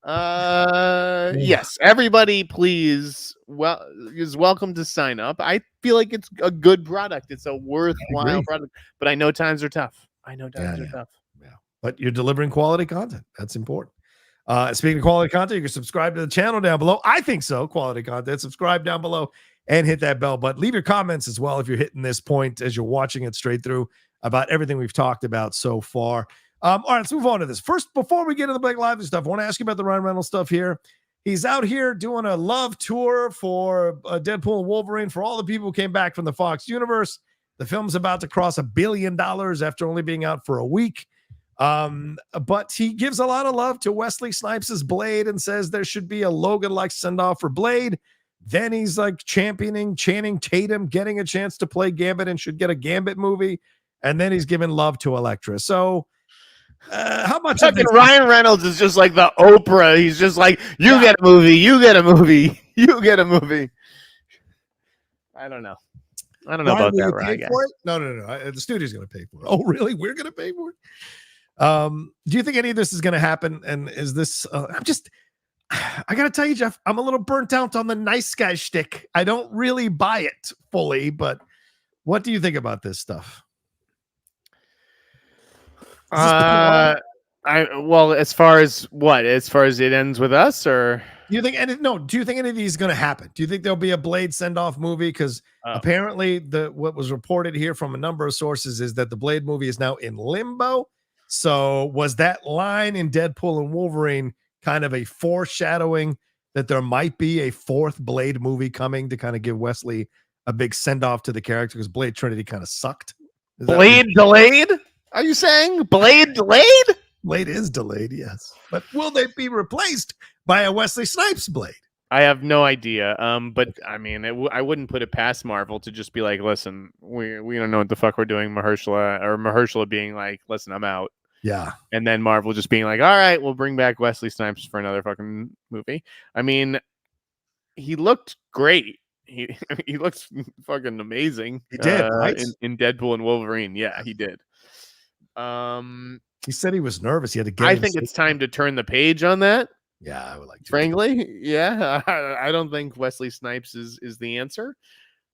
newsletter? Yes. Everybody, please is welcome to sign up. I feel like it's a good product. It's a worthwhile product. But I know times are tough. Yeah. But you're delivering quality content. That's important. Speaking of quality content, you can subscribe to the channel down below. I think so. Quality content. Subscribe down below and hit that bell. But leave your comments as well if you're hitting this point as you're watching it straight through about everything we've talked about so far. All right, let's move on to this. First, before we get into the Blake Lively stuff, I want to ask you about the Ryan Reynolds stuff here. He's out here doing a love tour for Deadpool and Wolverine for all the people who came back from the Fox universe. The film's about to cross $1 billion after only being out for a week. But he gives a lot of love to Wesley Snipes' Blade and says there should be a Logan-like send-off for Blade. Then he's like championing Channing Tatum getting a chance to play Gambit and should get a Gambit movie. And then he's giving love to Elektra. So how much of this? Ryan Reynolds is just like the Oprah. He's just like, you get a movie, you get a movie, you get a movie. I don't know about that, Ryan. No. The studio's going to pay for it. Oh, really? We're going to pay for it? Do you think any of this is going to happen? And is this, I got to tell you, Jeff, I'm a little burnt out on the nice guy shtick. I don't really buy it fully, but what do you think about this stuff? As far as it ends with us, or do you think any of these is going to happen? Do you think there'll be a Blade send-off movie? Because apparently what was reported here from a number of sources is that the Blade movie is now in limbo. So was that line in Deadpool and Wolverine kind of a foreshadowing that there might be a fourth Blade movie coming to kind of give Wesley a big send-off to the character because Blade Trinity kind of sucked? Blade delayed? Are you saying Blade delayed? Blade is delayed, yes. But will they be replaced by a Wesley Snipes Blade? I have no idea. But I mean, I wouldn't put it past Marvel to just be like, listen, we don't know what the fuck we're doing. Mahershala being like, listen, I'm out. Yeah. And then Marvel just being like, all right, we'll bring back Wesley Snipes for another fucking movie. I mean, he looked great. He looks fucking amazing. He did, right? In Deadpool and Wolverine. Yeah, he did. He said he was nervous. He had to get. I think it's time to turn the page on that. Yeah, I would like to. Frankly, yeah, I don't think Wesley Snipes is the answer.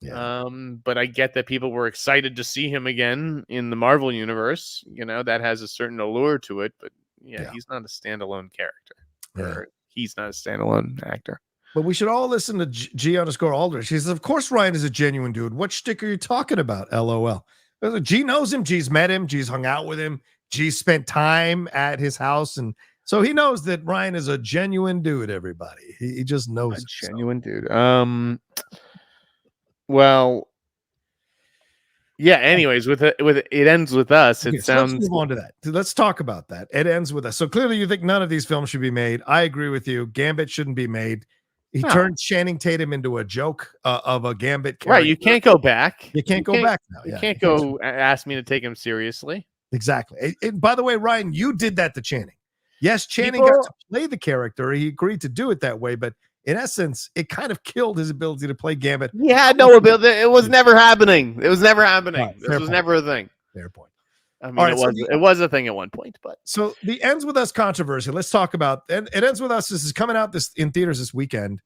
Yeah. But I get that people were excited to see him again in the Marvel universe. You know, that has a certain allure to it. But yeah. He's not a standalone character. Or he's not a standalone actor. But we should all listen to G_Aldrich. She says, of course Ryan is a genuine dude. What shtick are you talking about? LOL. G knows him. G's met him. G's hung out with him. G spent time at his house. And so he knows that Ryan is a genuine dude, everybody. He just knows. A genuine dude. Well, yeah, anyways, with it ends with us. It sounds. Let's move on to that. Let's talk about that. It ends with us. So clearly you think none of these films should be made. I agree with you. Gambit shouldn't be made. He turned Channing Tatum into a joke of a Gambit character. Right, you can't go back. You can't go back now. You can't go ask me to take him seriously. Exactly. And by the way, Ryan, you did that to Channing. Yes, Channing got to play the character. He agreed to do it that way, but in essence, it kind of killed his ability to play Gambit. He had no ability. It was never happening. It was never happening. Right, this was never a thing. Fair point. I mean, it was a thing at one point, but so the Ends With Us controversy. Let's talk about. And It Ends With Us. This is coming out in theaters this weekend,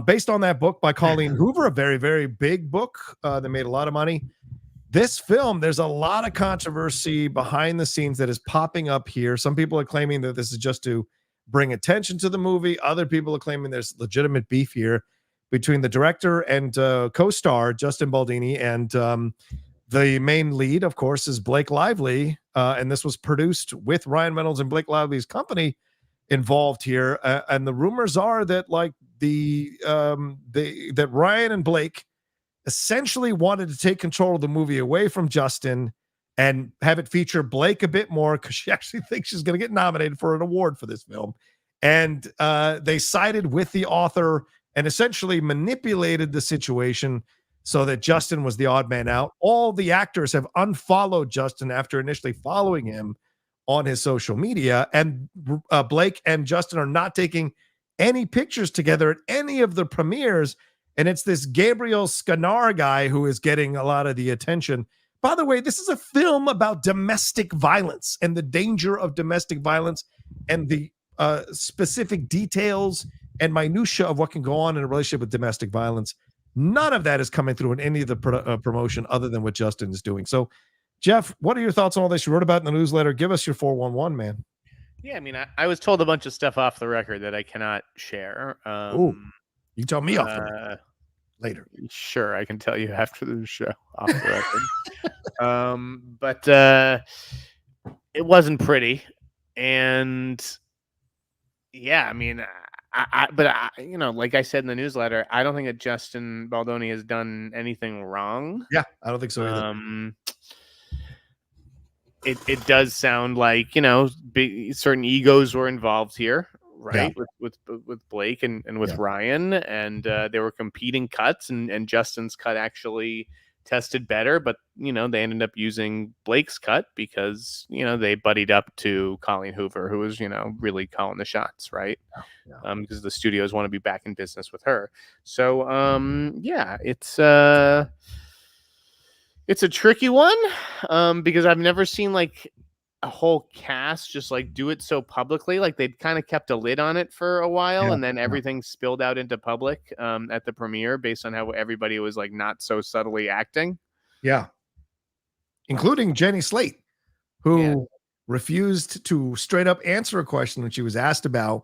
based on that book by Colleen Hoover, a very, very big book that made a lot of money. This film, there's a lot of controversy behind the scenes that is popping up here. Some people are claiming that this is just to bring attention to the movie. Other people are claiming there's legitimate beef here between the director and co-star Justin Baldoni and the main lead, of course, is Blake Lively, and this was produced with Ryan Reynolds and Blake Lively's company involved here. And the rumors are that that Ryan and Blake essentially wanted to take control of the movie away from Justin and have it feature Blake a bit more because she actually thinks she's going to get nominated for an award for this film. And they sided with the author and essentially manipulated the situation so that Justin was the odd man out. All the actors have unfollowed Justin after initially following him on his social media. And Blake and Justin are not taking any pictures together at any of the premieres. And it's this Gabriel Scanar guy who is getting a lot of the attention. By the way, this is a film about domestic violence and the danger of domestic violence and the specific details and minutia of what can go on in a relationship with domestic violence. None of that is coming through in any of the promotion other than what Justin is doing. So, Jeff, what are your thoughts on all this? You wrote about it in the newsletter. Give us your 411, man. Yeah, I mean, I was told a bunch of stuff off the record that I cannot share. Ooh, you tell me off the record later. Sure, I can tell you after the show off the record. But it wasn't pretty. And yeah, I mean, you know, like I said in the newsletter, I don't think that Justin Baldoni has done anything wrong. Yeah, I don't think so either. It does sound like, you know, certain egos were involved here, right? Yeah. With Blake and with Ryan, and they were competing cuts, and Justin's cut actually tested better, but you know, they ended up using Blake's cut because, you know, they buddied up to Colleen Hoover, who was, you know, really calling the shots, right? Because the studios want to be back in business with her. So yeah, it's a tricky one because I've never seen like a whole cast just like do it so publicly. Like they'd kind of kept a lid on it for a while, and then everything spilled out into public at the premiere based on how everybody was like not so subtly acting. Yeah. Including Jenny Slate, who refused to straight up answer a question when she was asked about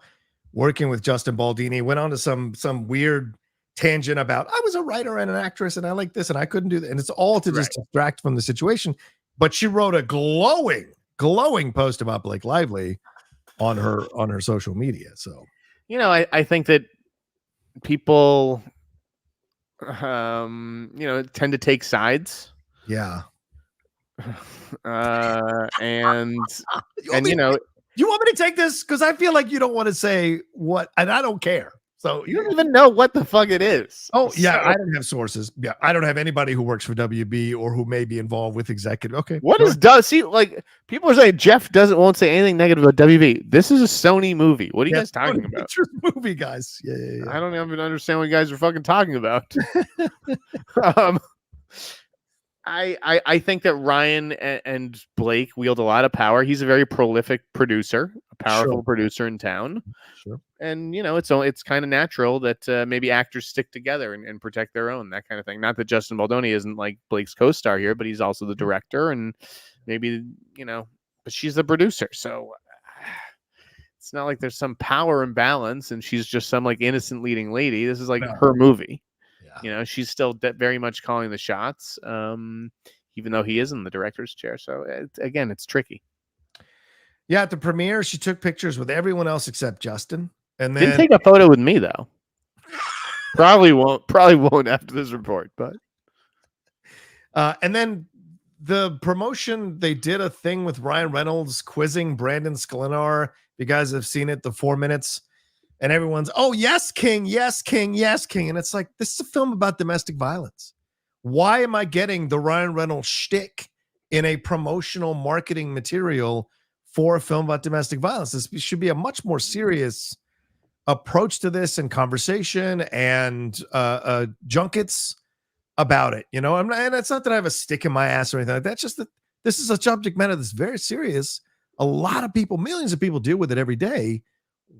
working with Justin Baldoni. Went on to some weird tangent about, I was a writer and an actress and I like this and I couldn't do that. And it's all to just distract from the situation. But she wrote a glowing post about Blake Lively on her social media. So, you know, I think that people, you know, tend to take sides. Yeah. And you know, you want me to take this? Because I feel like you don't want to say what, and I don't care. So You don't even know what the fuck it is. Oh, yeah, So- I don't have sources. Yeah, I don't have anybody who works for WB or who may be involved with executive. Okay. What go is ahead. does see like people are saying Jeff won't say anything negative about WB. This is a Sony movie. What are you Yeah, guys talking Sony about? Pictures movie, guys. Yeah. I don't even understand what you guys are fucking talking about. um, I think that Ryan and Blake wield a lot of power. He's a very prolific producer, a powerful Sure. producer in town. Sure. And it's kind of natural that maybe actors stick together and protect their own, that kind of thing. Not that Justin Baldoni isn't like Blake's co-star here, but he's also the director, and maybe but she's the producer, so it's not like there's some power imbalance and she's just some like innocent leading lady. This is like No. her movie. Yeah. She's still very much calling the shots, even though he is in the director's chair. So it's tricky. Yeah, at the premiere, she took pictures with everyone else except Justin. And then Didn't take a photo with me though. Probably won't after this report, but and then the promotion, they did a thing with Ryan Reynolds quizzing Brandon Sklenar. If you guys have seen it, the 4 minutes, and everyone's, oh, yes, King, yes, King, yes, King. And it's like, this is a film about domestic violence. Why am I getting the Ryan Reynolds shtick in a promotional marketing material for a film about domestic violence? This should be a much more serious approach to this and conversation and junkets about it. And it's not that I have a stick in my ass or anything like that. It's just that this is a subject matter that's very serious. A lot of people, millions of people deal with it every day.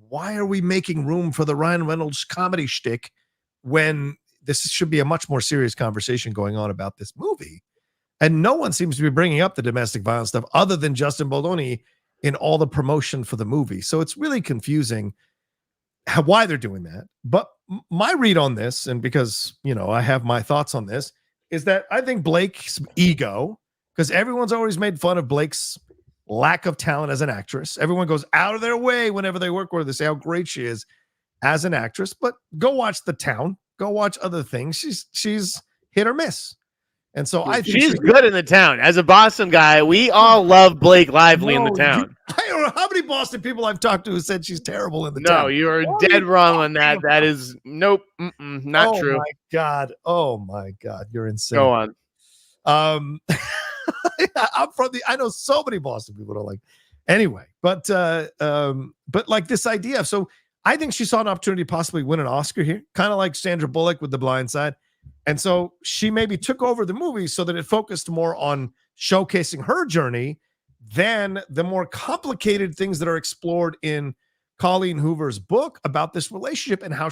Why are we making room for the Ryan Reynolds comedy shtick when this should be a much more serious conversation going on about this movie? And no one seems to be bringing up the domestic violence stuff other than Justin Baldoni in all the promotion for the movie. So it's really confusing why they're doing that. But my read on this, and because, I have my thoughts on this, is that I think Blake's ego, because everyone's always made fun of Blake's lack of talent as an actress. Everyone goes out of their way whenever they work with her to say how great she is as an actress. But go watch The Town. Go watch other things. She's hit or miss. And so I think she's good in The Town. As a Boston guy, we all love Blake Lively in The Town. I don't know how many Boston people I've talked to who said she's terrible in The No, Town. you are dead wrong on that. That is nope, not true. Oh my God, you're insane. Go on. I know so many Boston people don't like. Anyway, but like this idea. So I think she saw an opportunity to possibly win an Oscar here, kind of like Sandra Bullock with The Blind Side. And so she maybe took over the movie so that it focused more on showcasing her journey than the more complicated things that are explored in Colleen Hoover's book about this relationship and how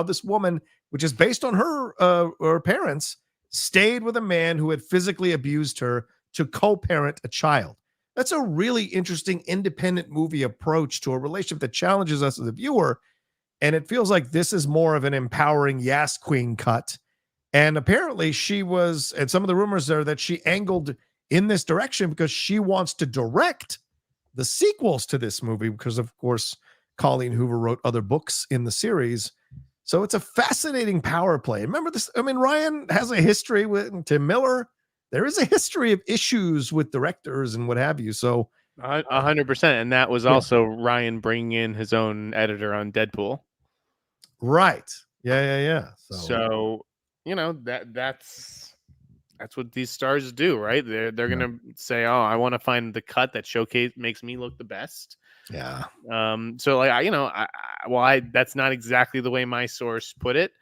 this woman, which is based on her parents, stayed with a man who had physically abused her to co-parent a child. That's a really interesting independent movie approach to a relationship that challenges us as a viewer. And it feels like this is more of an empowering Yas Queen cut. And apparently she was, and some of the rumors are that she angled in this direction because she wants to direct the sequels to this movie because, of course, Colleen Hoover wrote other books in the series. So it's a fascinating power play. Remember this? I mean, Ryan has a history with Tim Miller. There is a history of issues with directors and what have you. So 100%. And that was also Ryan bringing in his own editor on Deadpool. Right. Yeah. So that's what these stars do, right? They're gonna say, "Oh, I want to find the cut that makes me look the best." Yeah. So like that's not exactly the way my source put it.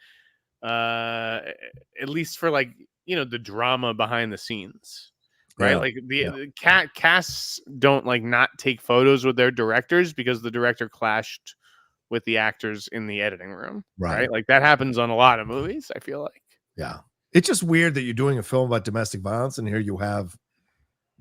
At least for like the drama behind the scenes, right? Like the casts don't like not take photos with their directors because the director clashed with the actors in the editing room, right? Like that happens on a lot of movies, I feel like. Yeah. It's just weird that you're doing a film about domestic violence and here you have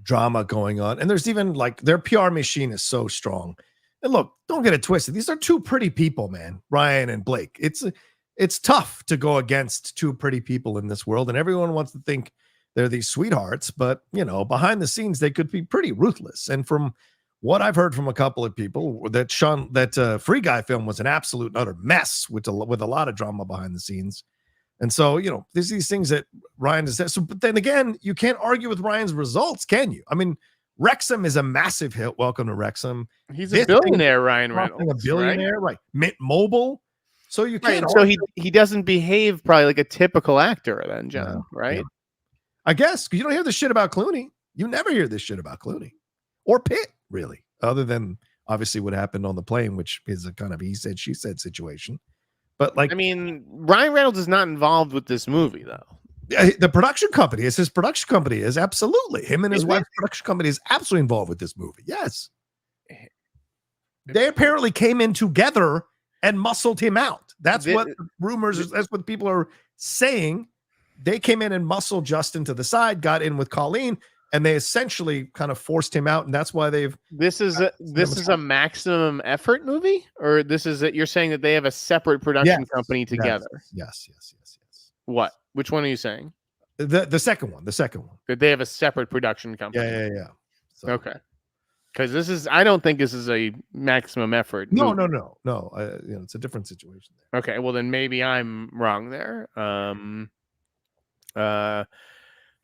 drama going on. And there's even like their PR machine is so strong. And look, don't get it twisted. These are two pretty people, man, Ryan and Blake. It's tough to go against two pretty people in this world. And everyone wants to think they're these sweethearts, but behind the scenes, they could be pretty ruthless. And from what I've heard from a couple of people, that Free Guy film was an absolute and utter mess with a lot of drama behind the scenes. And so, there's these things that Ryan does. So, but then again, you can't argue with Ryan's results, can you? I mean, Wrexham is a massive hit. Welcome to Wrexham. He's a billionaire, Ryan Reynolds. A billionaire, right? Mint Mobile. So you Right, can't. and so he doesn't behave probably like a typical actor then, John, right? Yeah. I guess, 'cause you don't hear this shit about Clooney. You never hear this shit about Clooney or Pitt, really, other than obviously what happened on the plane, which is a kind of he said, she said situation. But like, I mean, Ryan Reynolds is not involved with this movie, though. the production company is his production company is absolutely him and his Is it? wife's production company is absolutely involved with this movie. Yes. They apparently came in together and muscled him out. That's what the rumors, that's what people are saying. They came in and muscled Justin to the side, got in with Colleen, and they essentially kind of forced him out. And that's why they've. This is a maximum effort movie, or this is you're saying that they have a separate production company together. Yes. What? Which one are you saying? The second one. The second one. That they have a separate production company. Yeah. So. Okay. Because I don't think this is a maximum effort. No. It's a different situation there. Okay, well then maybe I'm wrong there.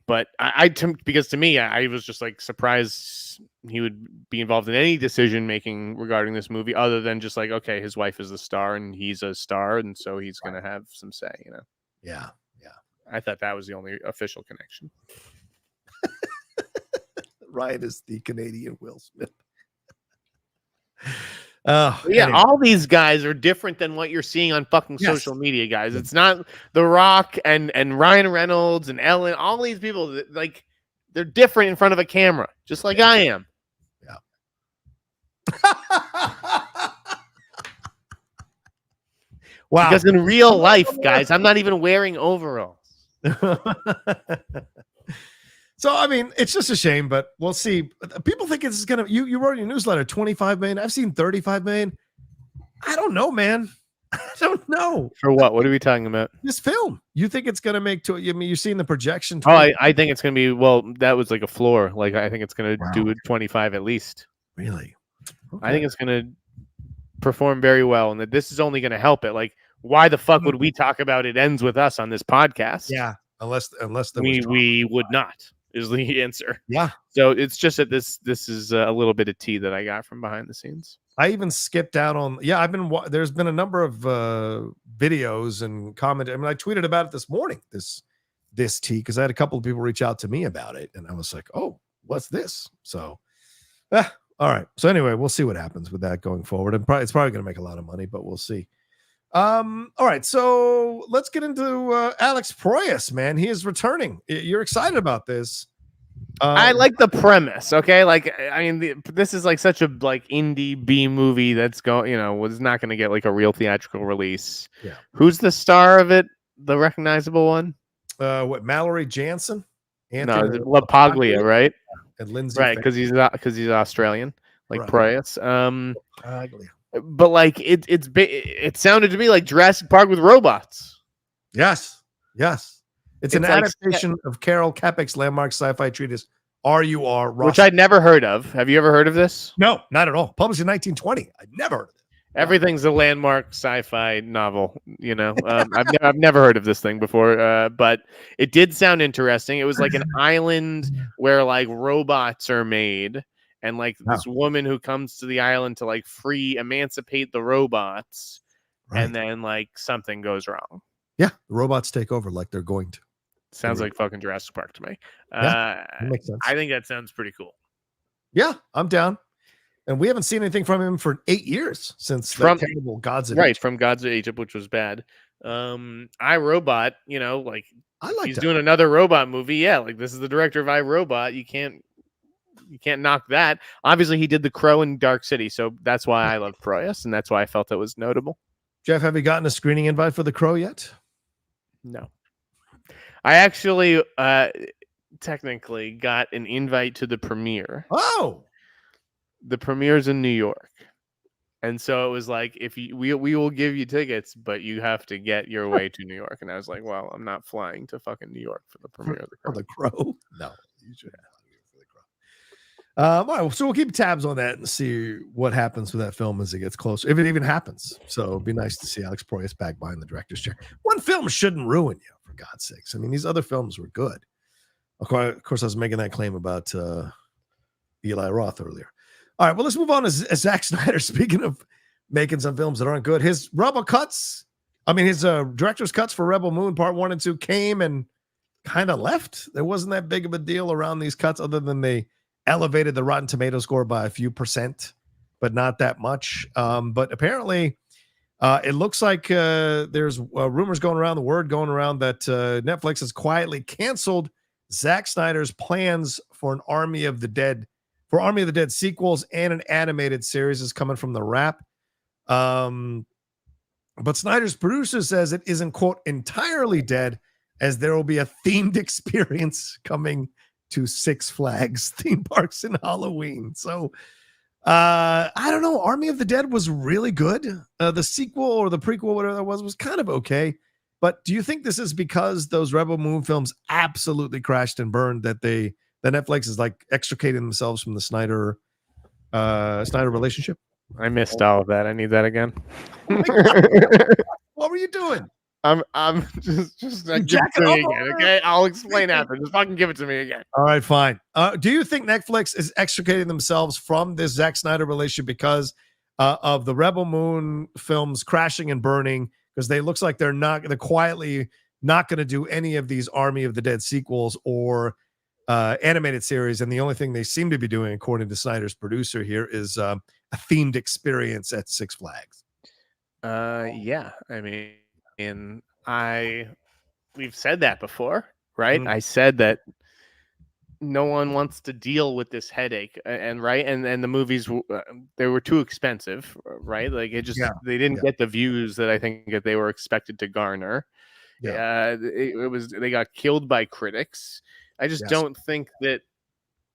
But because to me, I was just like surprised he would be involved in any decision making regarding this movie, other than just like, okay, his wife is the star and he's a star, and so he's gonna have some say, Yeah. I thought that was the only official connection. Ryan is the Canadian Will Smith. Anyway. All these guys are different than what you're seeing on fucking social media, guys. It's not The Rock and Ryan Reynolds and Ellen. All these people, like, they're different in front of a camera, just like I am. Yeah. Wow. Because in real life, guys, I'm not even wearing overalls. So, I mean, it's just a shame, but we'll see. People think it's going to, you wrote in your newsletter, 25 million. I've seen 35 million. I don't know, man. I don't know. For what? What are we talking about? This film. You think it's going to make, you've seen the projection. I think it's going to be, well, that was like a floor. Like, I think it's going to do 25 at least. Really? Okay. I think it's going to perform very well, and that this is only going to help it. Like, why the fuck would we talk about It Ends With Us on this podcast? Yeah. Unless we would not. Is the answer. Yeah. So it's just that this is a little bit of tea that I got from behind the scenes. I even skipped out on. Yeah, there's been a number of videos and comment. I mean, I tweeted about it this morning. This tea, because I had a couple of people reach out to me about it, and I was like, "Oh, what's this?" So, all right. So anyway, we'll see what happens with that going forward, and it's probably going to make a lot of money, but we'll see. All right, so let's get into Alex Proyas, man. He is returning. You're excited about this. I like the premise. Okay, like, I mean, this is like such a like indie B movie that's was not going to get like a real theatrical release. Yeah. Who's the star of it? The recognizable one? Mallory Jansen? Anthony LaPaglia, right? And Lindsay, right? Because he's Australian, like Proyas. Paglia. But like it sounded to me like Jurassic Park with robots. Yes. It's an adaptation of Carol Capek's landmark sci-fi treatise R.U.R. Which I'd never heard of. Have you ever heard of this? No, not at all. Published in 1920. I'd never heard of it. Everything's a landmark sci-fi novel. I've never heard of this thing before, but it did sound interesting. It was like an island where like robots are made. And like this woman who comes to the island to like emancipate the robots, and then like something goes wrong. Yeah, the robots take over like they're going to. Sounds like fucking Jurassic Park to me. That makes sense. I think that sounds pretty cool. Yeah, I'm down. And we haven't seen anything from him for 8 years since the terrible Gods of Egypt. From Gods of Egypt, which was bad. iRobot, like I like he's doing another robot movie. Yeah, like this is the director of iRobot. You can't knock that. Obviously, he did The Crow and Dark City, so that's why I love Proyas, and that's why I felt it was notable. Jeff, have you gotten a screening invite for The Crow yet? No. I actually technically got an invite to the premiere. Oh! The premiere's in New York. And so it was like, we will give you tickets, but you have to get your way to New York. And I was like, well, I'm not flying to fucking New York for the premiere of The Crow. For The Crow? No, you should have. All right, so we'll keep tabs on that and see what happens with that film as it gets closer, if it even happens. So it'd be nice to see Alex Proyas back behind the director's chair. One film shouldn't ruin you, for God's sakes. I mean, these other films were good. Of course, I was making that claim about Eli Roth earlier. All right, well, let's move on to Zack Snyder. Speaking of making some films that aren't good, his rubber cuts I mean, his director's cuts for Rebel Moon Part 1 and 2 came and kind of left. There wasn't that big of a deal around these cuts, other than they elevated the Rotten Tomato score by a few percent, but not that much. But apparently, it looks like there's rumors going around, the word going around that Netflix has quietly canceled Zack Snyder's plans for Army of the Dead sequels, and an animated series is coming from the Wrap. But Snyder's producer says it isn't, quote, entirely dead, as there will be a themed experience coming to Six Flags theme parks in Halloween. So I don't know. Army of the Dead was really good. The sequel or the prequel, whatever that was kind of okay. But do you think this is because those Rebel Moon films absolutely crashed and burned that Netflix is like extricating themselves from the Snyder relationship? I missed all of that. I need that again. What were you doing? I'm just give it to me again, okay? I'll explain after. Just fucking give it to me again. All right, fine. Do you think Netflix is extricating themselves from this Zack Snyder relationship because of the Rebel Moon films crashing and burning? Because they looks like they're quietly not going to do any of these Army of the Dead sequels or animated series, and the only thing they seem to be doing, according to Snyder's producer here, is a themed experience at Six Flags. Yeah, I mean, we've said that before, right? I said that no one wants to deal with this headache, and the movies they were too expensive, right? Like they didn't get the views that I think that they were expected to garner. They got killed by critics. I just don't think that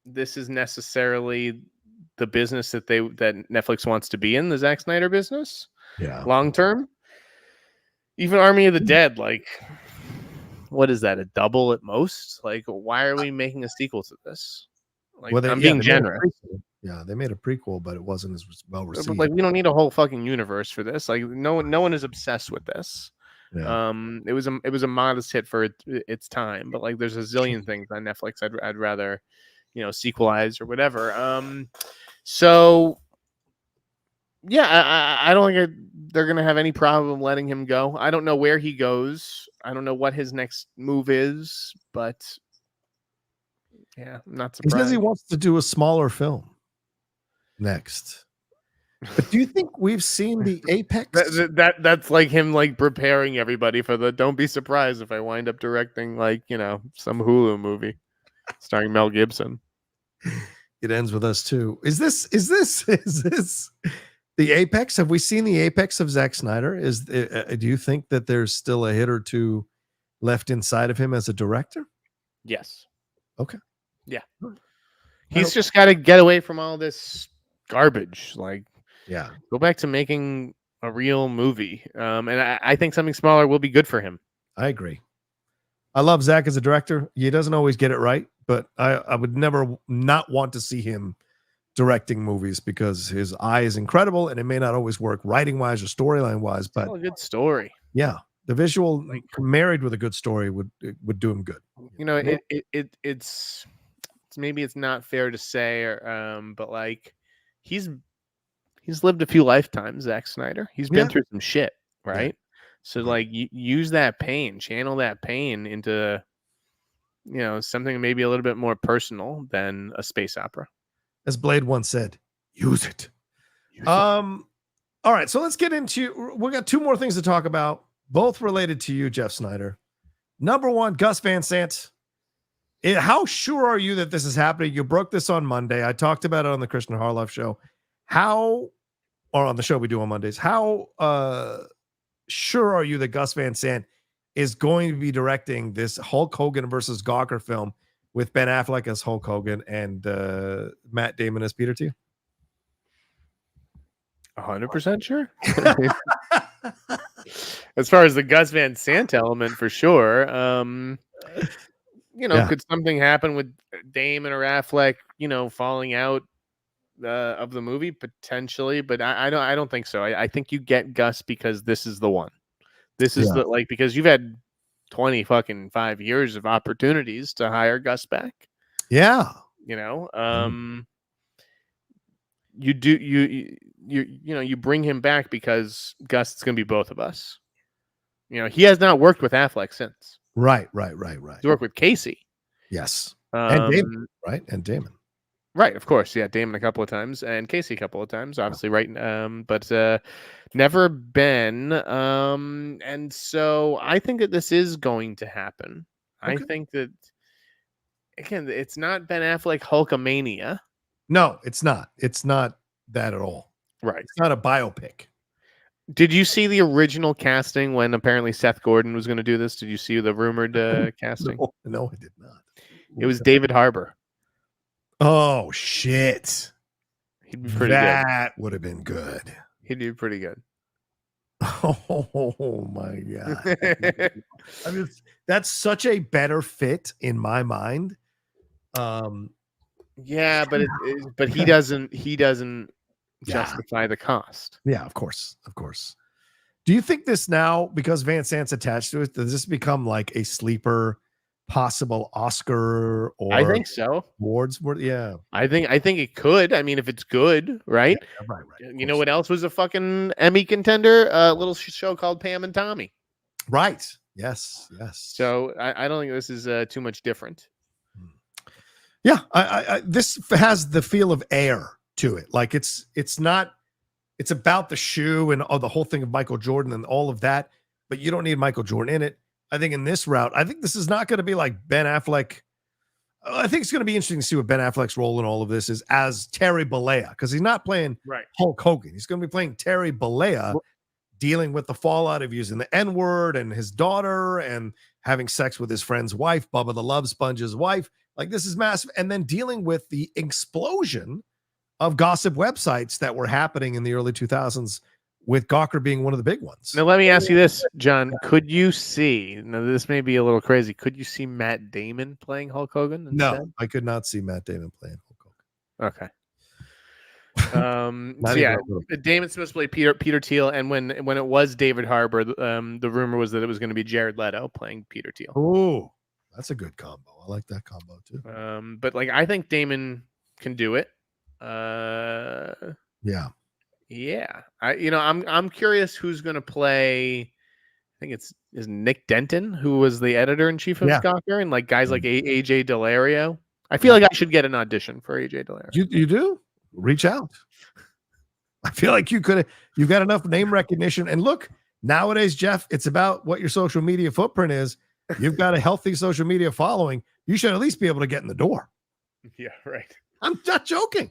this is necessarily the business that Netflix wants to be in, the Zack Snyder business. Yeah, long term. Even Army of the Dead, like, what is that? A double at most? Like, why are we making a sequel to this? Like, I'm being generous. Yeah, they made a prequel, but it wasn't as well received. But, like, we don't need a whole fucking universe for this. Like, no one is obsessed with this. Yeah. It was a modest hit for its time, but like, there's a zillion things on Netflix I'd rather, sequelize or whatever. So yeah, I don't think they're gonna have any problem letting him go. I don't know where he goes. I don't know what his next move is, but yeah, I'm not surprised. He says he wants to do a smaller film next. But do you think we've seen the apex? That's like him, like, preparing everybody for the. Don't be surprised if I wind up directing, like, some Hulu movie starring Mel Gibson. It ends with us too. Is this the apex? Have we seen the apex of Zack Snyder? Do you think that there's still a hit or two left inside of him as a director? Yes. Okay. Yeah. He's just got to get away from all this garbage. Like, yeah, go back to making a real movie. And I think something smaller will be good for him. I agree. I love Zack as a director. He doesn't always get it right, but I would never not want to see him directing movies because his eye is incredible, and it may not always work writing wise or storyline wise, but a good story. Yeah, the visual, like, married with a good story would do him good. It's maybe it's not fair to say, but like, he's lived a few lifetimes, Zack Snyder. He's been through some shit, right? Yeah. So like, use that pain, channel that pain into something maybe a little bit more personal than a space opera. As Blade once said, use it. All right, so let's get into. We got two more things to talk about, both related to you, Jeff Snyder. Number one, Gus Van Sant. How sure are you that this is happening? You broke this on Monday. I talked about it on the Christian Harloff show. Or on the show we do on Mondays. How sure are you that Gus Van Sant is going to be directing this Hulk Hogan versus Gawker film with Ben Affleck as Hulk Hogan and Matt Damon as Peter Thiel? 100% sure. As far as the Gus Van Sant element, for sure. Could something happen with Damon or Affleck, falling out of the movie? Potentially, but I don't think so. I think you get Gus because this is the one. This is because you've had 25 years of opportunities to hire Gus back. Yeah. You bring him back because Gus is going to be both of us. You know, he has not worked with Affleck since. Right. He's worked with Casey. Yes. And Damon, right? And Damon. Right, of course. Yeah, Damon a couple of times and Casey a couple of times, obviously, right? But never Ben. And so I think that this is going to happen. Okay. I think that, again, it's not Ben Affleck Hulkamania. No, it's not. It's not that at all. Right. It's not a biopic. Did you see the original casting when apparently Seth Gordon was going to do this? Did you see the rumored casting? No, I did not. It was David Harbour. Oh, shit. He'd be pretty that would have been good. He'd be pretty good. Oh, my God. I mean, that's such a better fit in my mind. Yeah, but he doesn't justify the cost. Yeah, of course. Do you think this now, because Van Sant's attached to it, does this become like a sleeper possible Oscar or I think so. awards? Yeah. I think it could. I mean, if it's good, right? Yeah, right. You know what else was a fucking Emmy contender? A little show called Pam and Tommy. Right. Yes. So I don't think this is too much different. Yeah, I this has the feel of Air to it. Like it's not. It's about the shoe and the whole thing of Michael Jordan and all of that, but you don't need Michael Jordan in it. I think in this route, I think this is not going to be like Ben Affleck. I think it's going to be interesting to see what Ben Affleck's role in all of this is as Terry Bollea, because he's not playing Hulk Hogan. He's going to be playing Terry Bollea, dealing with the fallout of using the N-word and his daughter and having sex with his friend's wife, Bubba the Love Sponge's wife. Like, this is massive. And then dealing with the explosion of gossip websites that were happening in the early 2000s, with Gawker being one of the big ones. Now, let me ask you this, John. Could you see, now this may be a little crazy, could you see Matt Damon playing Hulk Hogan instead? No, I could not see Matt Damon playing Hulk Hogan. Okay. So yeah, Damon's supposed to play Peter Thiel, and when it was David Harbour, the rumor was that it was going to be Jared Leto playing Peter Thiel. Oh, that's a good combo. I like that combo too. But like, I think Damon can do it. Yeah. I'm curious who's going to play. I think is Nick Denton, who was the editor in chief of Gawker, and like guys like AJ Delario. I feel like I should get an audition for AJ Delario. You do? Reach out. I feel like you've got enough name recognition. And look, nowadays, Jeff, it's about what your social media footprint is. You've got a healthy social media following. You should at least be able to get in the door. Yeah, right. I'm not joking.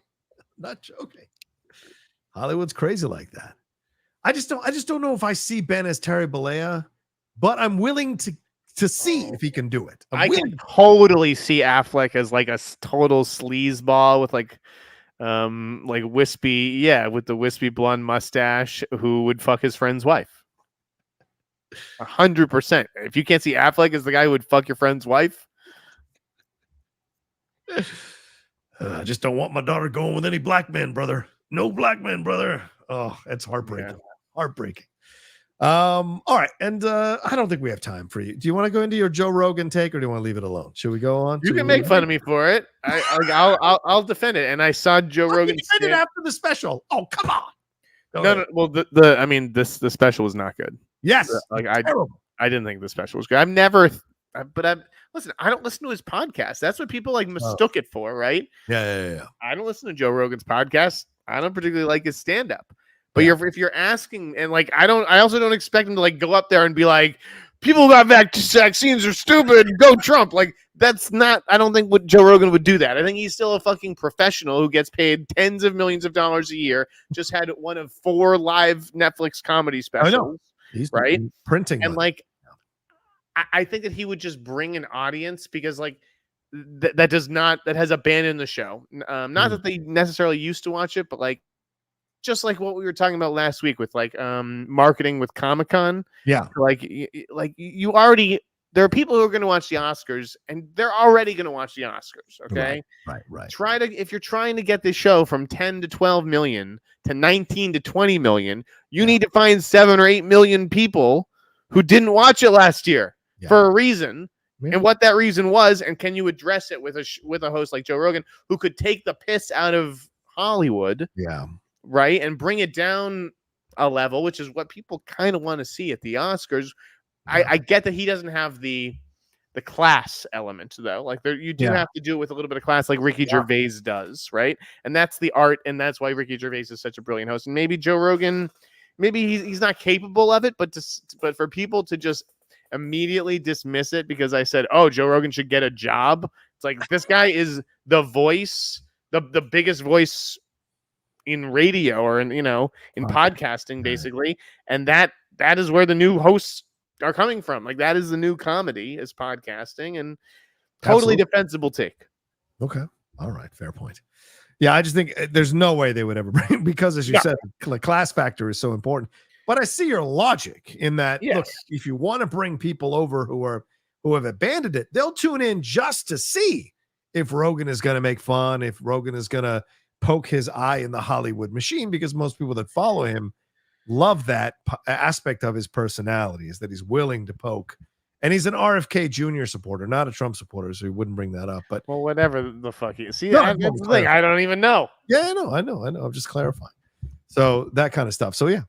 Hollywood's crazy like that. I just don't know if I see Ben as Terry Bollea, but I'm willing to see if he can do it. I can totally see Affleck as like a total sleazeball with like wispy, with the wispy blonde mustache who would fuck his friend's wife. 100%. If you can't see Affleck as the guy who would fuck your friend's wife, I just don't want my daughter going with any black men, brother. No black men, brother. Oh, that's heartbreaking. Heartbreaking. All right. And I don't think we have time for you. Do you want to go into your Joe Rogan take, or do you want to leave it alone? Should we go on? You can make fun of me for it. I'll defend it. And I saw Joe Rogan defend it after the special. Oh, come on. No. Well, the special was not good. Yes. I didn't think the special was good. Listen, I don't listen to his podcast. That's what people like mistook it for, right? Yeah. I don't listen to Joe Rogan's podcast. I don't particularly like his stand-up. But if you're asking, and like I also don't expect him to like go up there and be like, people who got vaccines are stupid, go Trump. Like, that's not, I don't think what Joe Rogan would do that. I think he's still a fucking professional who gets paid tens of millions of dollars a year. Just had one of 4 live Netflix comedy specials. I know. He's right printing and money. Like I think that he would just bring an audience because like that has abandoned the show. Not that they necessarily used to watch it, but like just like what we were talking about last week with like marketing with Comic-Con. Yeah. Like you already, there are people who are going to watch the Oscars and they're already going to watch the Oscars. Okay. Right. If you're trying to get this show from 10 to 12 million to 19 to 20 million, you need to find 7 or 8 million people who didn't watch it last year for a reason. And what that reason was, and can you address it with a host like Joe Rogan who could take the piss out of Hollywood, right, and bring it down a level, which is what people kind of want to see at the Oscars, I get that he doesn't have the class element though. Like you do have to do it with a little bit of class, like Ricky Gervais does, right? And that's the art, and that's why Ricky Gervais is such a brilliant host. And maybe Joe Rogan, maybe he's not capable of it, but for people to just immediately dismiss it because I said, oh, Joe Rogan should get a job. It's like this guy is the voice, the biggest voice in radio or in podcasting basically, and that is where the new hosts are coming from. Like that is the new comedy is podcasting, and totally defensible take. Okay, all right, fair point. Yeah, I just think there's no way they would ever bring, because as you said, the class factor is so important. But I see your logic in that. Look, if you want to bring people over who have abandoned it, they'll tune in just to see if Rogan is going to make fun, if Rogan is going to poke his eye in the Hollywood machine, because most people that follow him love that aspect of his personality, is that he's willing to poke. And he's an RFK Jr. supporter, not a Trump supporter, so he wouldn't bring that up. But whatever the fuck he is. See, that's the thing. I don't even know. Yeah, I know. I'm just clarifying. So that kind of stuff. So yeah,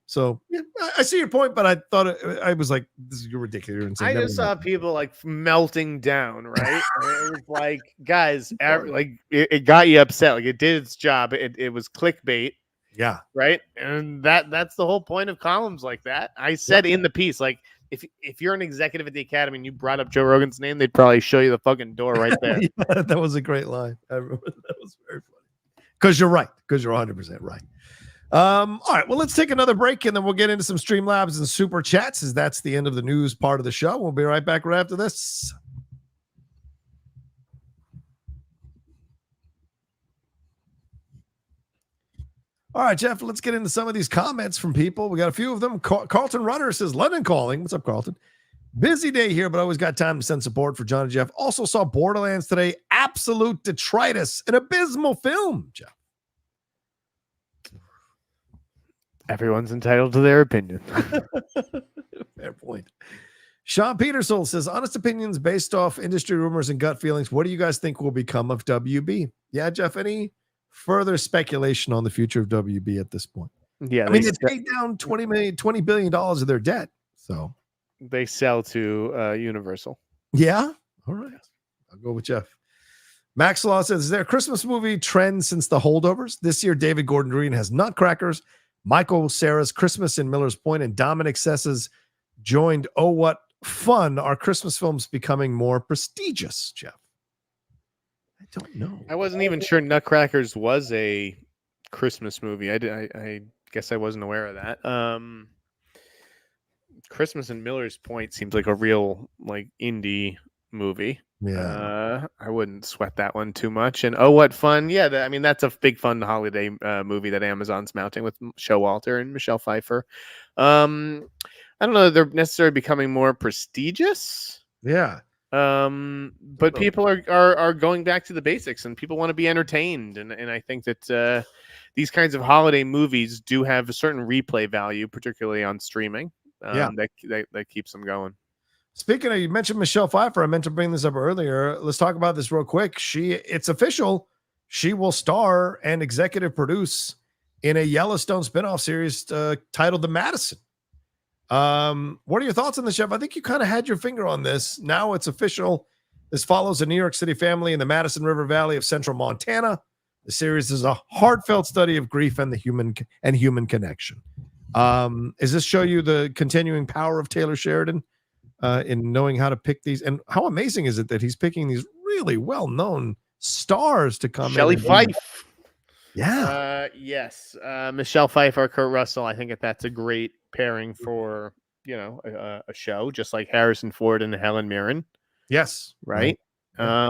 I see your point, but I thought I was like, "This is ridiculous." I just saw people like melting down, right? It was like, guys, like it got you upset. Like it did its job. It was clickbait. Yeah. Right. And that's the whole point of columns like that. I said in the piece, like if you're an executive at the Academy and you brought up Joe Rogan's name, they'd probably show you the fucking door right there. That was a great line. I remember that was very funny. Because you're right. Because you're 100% right. All right. Well, let's take another break and then we'll get into some Streamlabs and Super Chats, as that's the end of the news part of the show. We'll be right back right after this. All right, Jeff, let's get into some of these comments from people. We got a few of them. Carlton Runner says, London calling. What's up, Carlton? Busy day here, but always got time to send support for John and Jeff. Also saw Borderlands today. Absolute detritus. An abysmal film, Jeff. Everyone's entitled to their opinion. Fair point. Sean Petersol says, honest opinions based off industry rumors and gut feelings. What do you guys think will become of WB? Yeah, Jeff, any further speculation on the future of WB at this point? Yeah, I mean, they paid down $20 billion of their debt. So they sell to Universal. Yeah. All right. I'll go with Jeff. Max Law says, is there a Christmas movie trend since the holdovers? This year, David Gordon Green has Nutcrackers. Michael Cera's Christmas in Miller's Point and Dominic Sessa's joined Oh What Fun. Are Christmas films becoming more prestigious, Jeff? I don't know. I wasn't even sure Nutcrackers was a Christmas movie. I guess I wasn't aware of that. Christmas in Miller's Point seems like a real like indie movie. Yeah, I wouldn't sweat that one too much. And Oh What Fun, yeah, I mean that's a big fun holiday movie that Amazon's mounting with Showalter and Michelle Pfeiffer. I don't know that they're necessarily becoming more prestigious. Yeah. But people are going back to the basics, and people want to be entertained, and I think that these kinds of holiday movies do have a certain replay value, particularly on streaming. That keeps them going. Speaking of, you mentioned Michelle Pfeiffer. I meant to bring this up earlier. Let's talk about this real quick. It's official. She will star and executive produce in a Yellowstone spinoff series titled The Madison. What are your thoughts on this, Jeff? I think you kind of had your finger on this. Now it's official. This follows a New York City family in the Madison River Valley of central Montana. The series is a heartfelt study of grief and the human connection. Does this show you the continuing power of Taylor Sheridan in knowing how to pick these? And how amazing is it that he's picking these really well-known stars to come Shelley in? Fife. Yeah. Yes. Michelle Pfeiffer, Kurt Russell. I think that's a great pairing for, a show, just like Harrison Ford and Helen Mirren. Yes. Right. Yeah.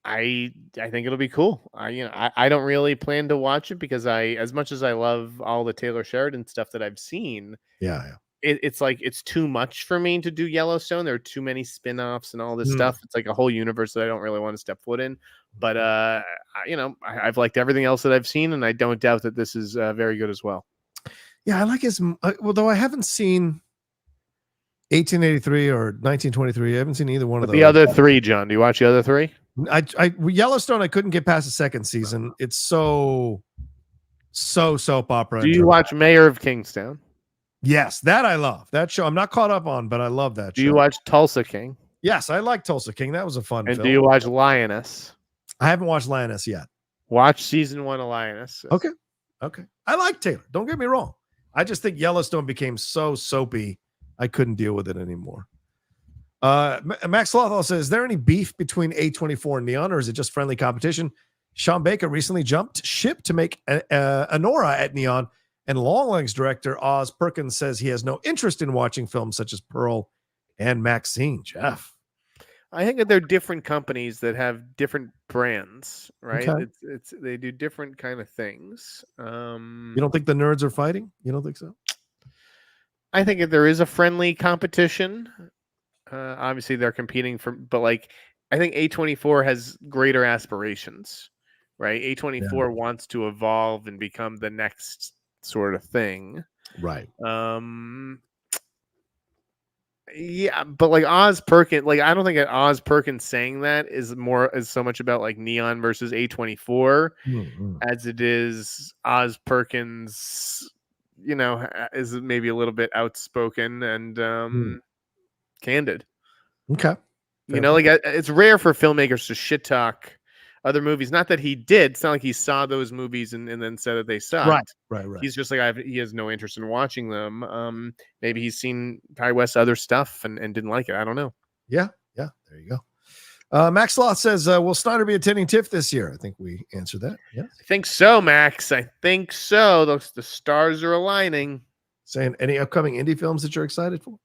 I think it'll be cool. I don't really plan to watch it because as much as I love all the Taylor Sheridan stuff that I've seen. Yeah. It's like it's too much for me to do Yellowstone. There are too many spin-offs and all this stuff. It's like a whole universe that I don't really want to step foot in. But I've liked everything else that I've seen, and I don't doubt that this is very good as well. Yeah, I like his. Although I haven't seen 1883 or 1923, I haven't seen either one of those. The other three, John. Do you watch the other three? Yellowstone, I couldn't get past the second season. It's so soap opera. Do you watch Mayor of Kingstown? Yes, that I love. That show I'm not caught up on, but I love that Do show. you watch Tulsa King? Yes, I like Tulsa King. That was a fun And film. do you watch Lioness? I haven't watched Lioness yet. Watch season 1 of Lioness. Okay. I like Taylor. Don't get me wrong. I just think Yellowstone became so soapy, I couldn't deal with it anymore. Max Lothal says, is there any beef between A24 and Neon, or is it just friendly competition? Sean Baker recently jumped ship to make Anora at Neon, and Longlegs director Oz Perkins says he has no interest in watching films such as Pearl and Maxine. Jeff. I think that they're different companies that have different brands, right? Okay. It's they do different kind of things. You don't think the nerds are fighting? You don't think so? I think that there is a friendly competition. Obviously, they're competing for, but like, I think A24 has greater aspirations, right? A24 wants to evolve and become the next sort of thing, right? Yeah, but like Oz Perkins, like I don't think that Oz Perkins saying that is so much about like Neon versus A24 as it is Oz Perkins, is maybe a little bit outspoken and candid. Okay. Like it's rare for filmmakers to shit talk other movies. Not that he did. It's not like he saw those movies and then said that they sucked. Right. He's just like, he has no interest in watching them. Maybe he's seen Ty West's other stuff and didn't like it. I don't know. Yeah. There you go. Max Sloth says, will Snyder be attending TIFF this year? I think we answered that. Yes. I think so, Max. I think so. The stars are aligning. Saying any upcoming indie films that you're excited for?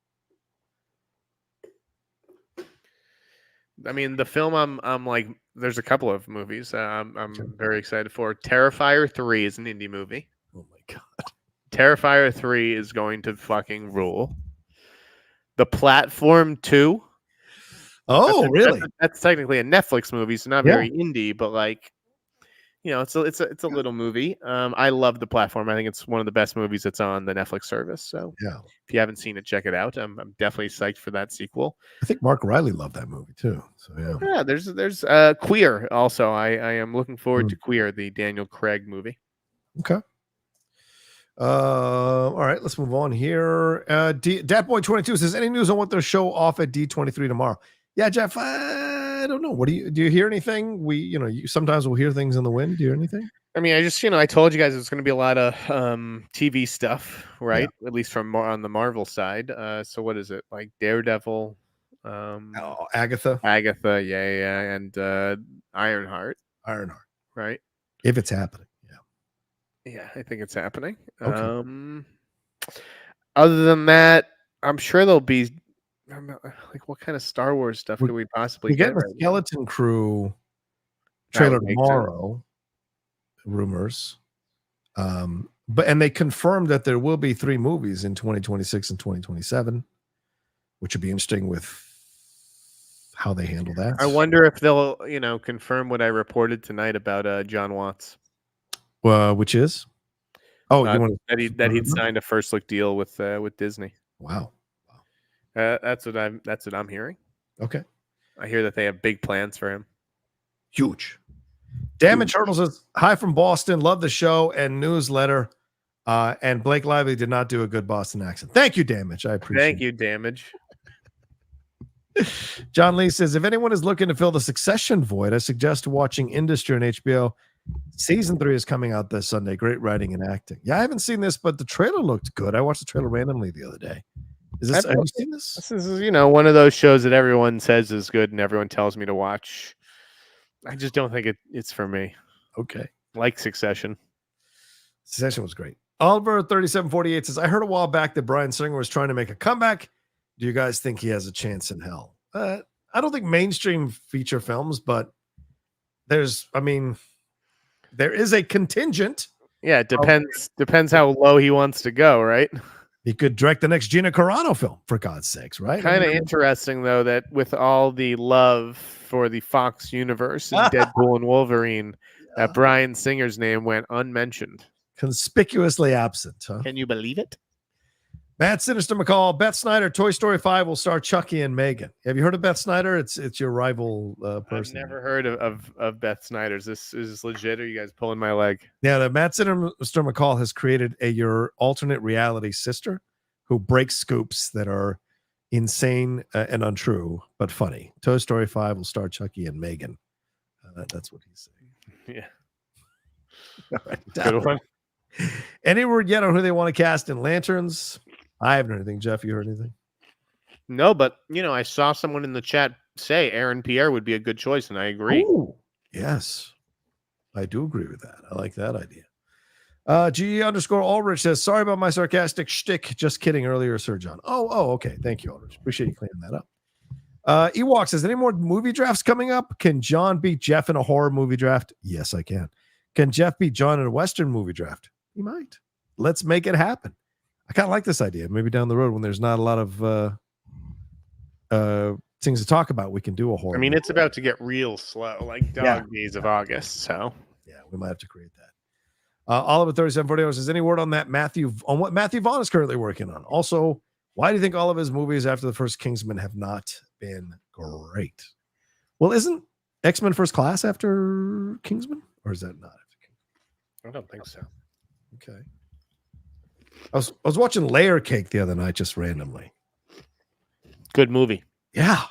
I mean, the film I'm like, there's a couple of movies I'm very excited for. Terrifier 3 is an indie movie. Oh my God. Terrifier 3 is going to fucking rule. The Platform 2. Oh, really? That's technically a Netflix movie, so not very indie, but like, it's a little movie. I love The Platform. I think it's one of the best movies that's on the Netflix service. So if you haven't seen it, check it out. I'm definitely psyched for that sequel. I think Mark Riley loved that movie too. So yeah. There's Queer also. I am looking forward to Queer, the Daniel Craig movie. Okay. All right, let's move on here. Datboy22 says, any news on what they'll show off at D23 tomorrow? Yeah, Jeff, I don't know. Do you hear anything? You sometimes we'll hear things in the wind. Do you hear anything? I mean, I told you guys it's going to be a lot of TV stuff, right? Yeah. At least from on the Marvel side. So what is it? Like Daredevil, Agatha, yeah, and Ironheart, right? If it's happening, yeah, I think it's happening. Okay. Other than that, I'm sure there'll be. Like, what kind of Star Wars stuff could we possibly get? The Skeleton Crew trailer tomorrow. Rumors, and they confirmed that there will be 3 movies in 2026 and 2027, which would be interesting with how they handle that. I wonder if they'll, confirm what I reported tonight about John Watts. Which is, that he'd signed a first look deal with Disney. Wow. That's what I'm hearing. Okay. I hear that they have big plans for him. Huge. Damage Turtle says, hi from Boston. Love the show and newsletter. And Blake Lively did not do a good Boston accent. Thank you, Damage. I appreciate it. Thank you, Damage. John Lee says, if anyone is looking to fill the Succession void, I suggest watching Industry on HBO. Season 3 is coming out this Sunday. Great writing and acting. Yeah, I haven't seen this, but the trailer looked good. I watched the trailer randomly the other day. Have you seen this? This is, one of those shows that everyone says is good and everyone tells me to watch. I just don't think it's for me. Okay. Like Succession. Succession was great. Oliver 3748 says, I heard a while back that Bryan Singer was trying to make a comeback. Do you guys think he has a chance in hell? I don't think mainstream feature films, but there is a contingent. Yeah, it depends how low he wants to go, right? He could direct the next Gina Carano film, for God's sakes, right? Kind of interesting, though, that with all the love for the Fox universe and Deadpool and Wolverine, that Bryan Singer's name went unmentioned. Conspicuously absent, huh? Can you believe it? Matt Sinister McCall, Beth Snyder, Toy Story 5 will star Chucky and Megan. Have you heard of Beth Snyder? It's your rival person. I've never heard of Beth Snyder's. This is legit, or you guys pulling my leg? Yeah, the Matt Sinister McCall has created your alternate reality sister, who breaks scoops that are insane and untrue, but funny. Toy Story 5 will star Chucky and Megan. That's what he's saying. Yeah. All right, Good one. any word yet on who they want to cast in Lanterns? I haven't heard anything. Jeff, you heard anything? No, but I saw someone in the chat say Aaron Pierre would be a good choice, and I agree. Ooh, yes, I do agree with that. I like that idea. GE_Ulrich says, sorry about my sarcastic shtick. Just kidding earlier, Sir John. Oh, okay. Thank you, Ulrich. Appreciate you cleaning that up. Ewok says, any more movie drafts coming up? Can John beat Jeff in a horror movie draft? Yes, I can. Can Jeff beat John in a Western movie draft? He might. Let's make it happen. I kind of like this idea. Maybe down the road when there's not a lot of things to talk about, we can do a horror. I mean, it's about to get real slow, like dog days of August. So yeah, we might have to create that. Oliver 3740 says, any word on that on what Matthew Vaughn is currently working on? Also, why do you think all of his movies after the first Kingsman have not been great? Well, isn't X-Men First Class after Kingsman, or is that not after Kingsman? I don't think so. Okay. I was watching Layer Cake the other night just randomly. Good movie. Yeah.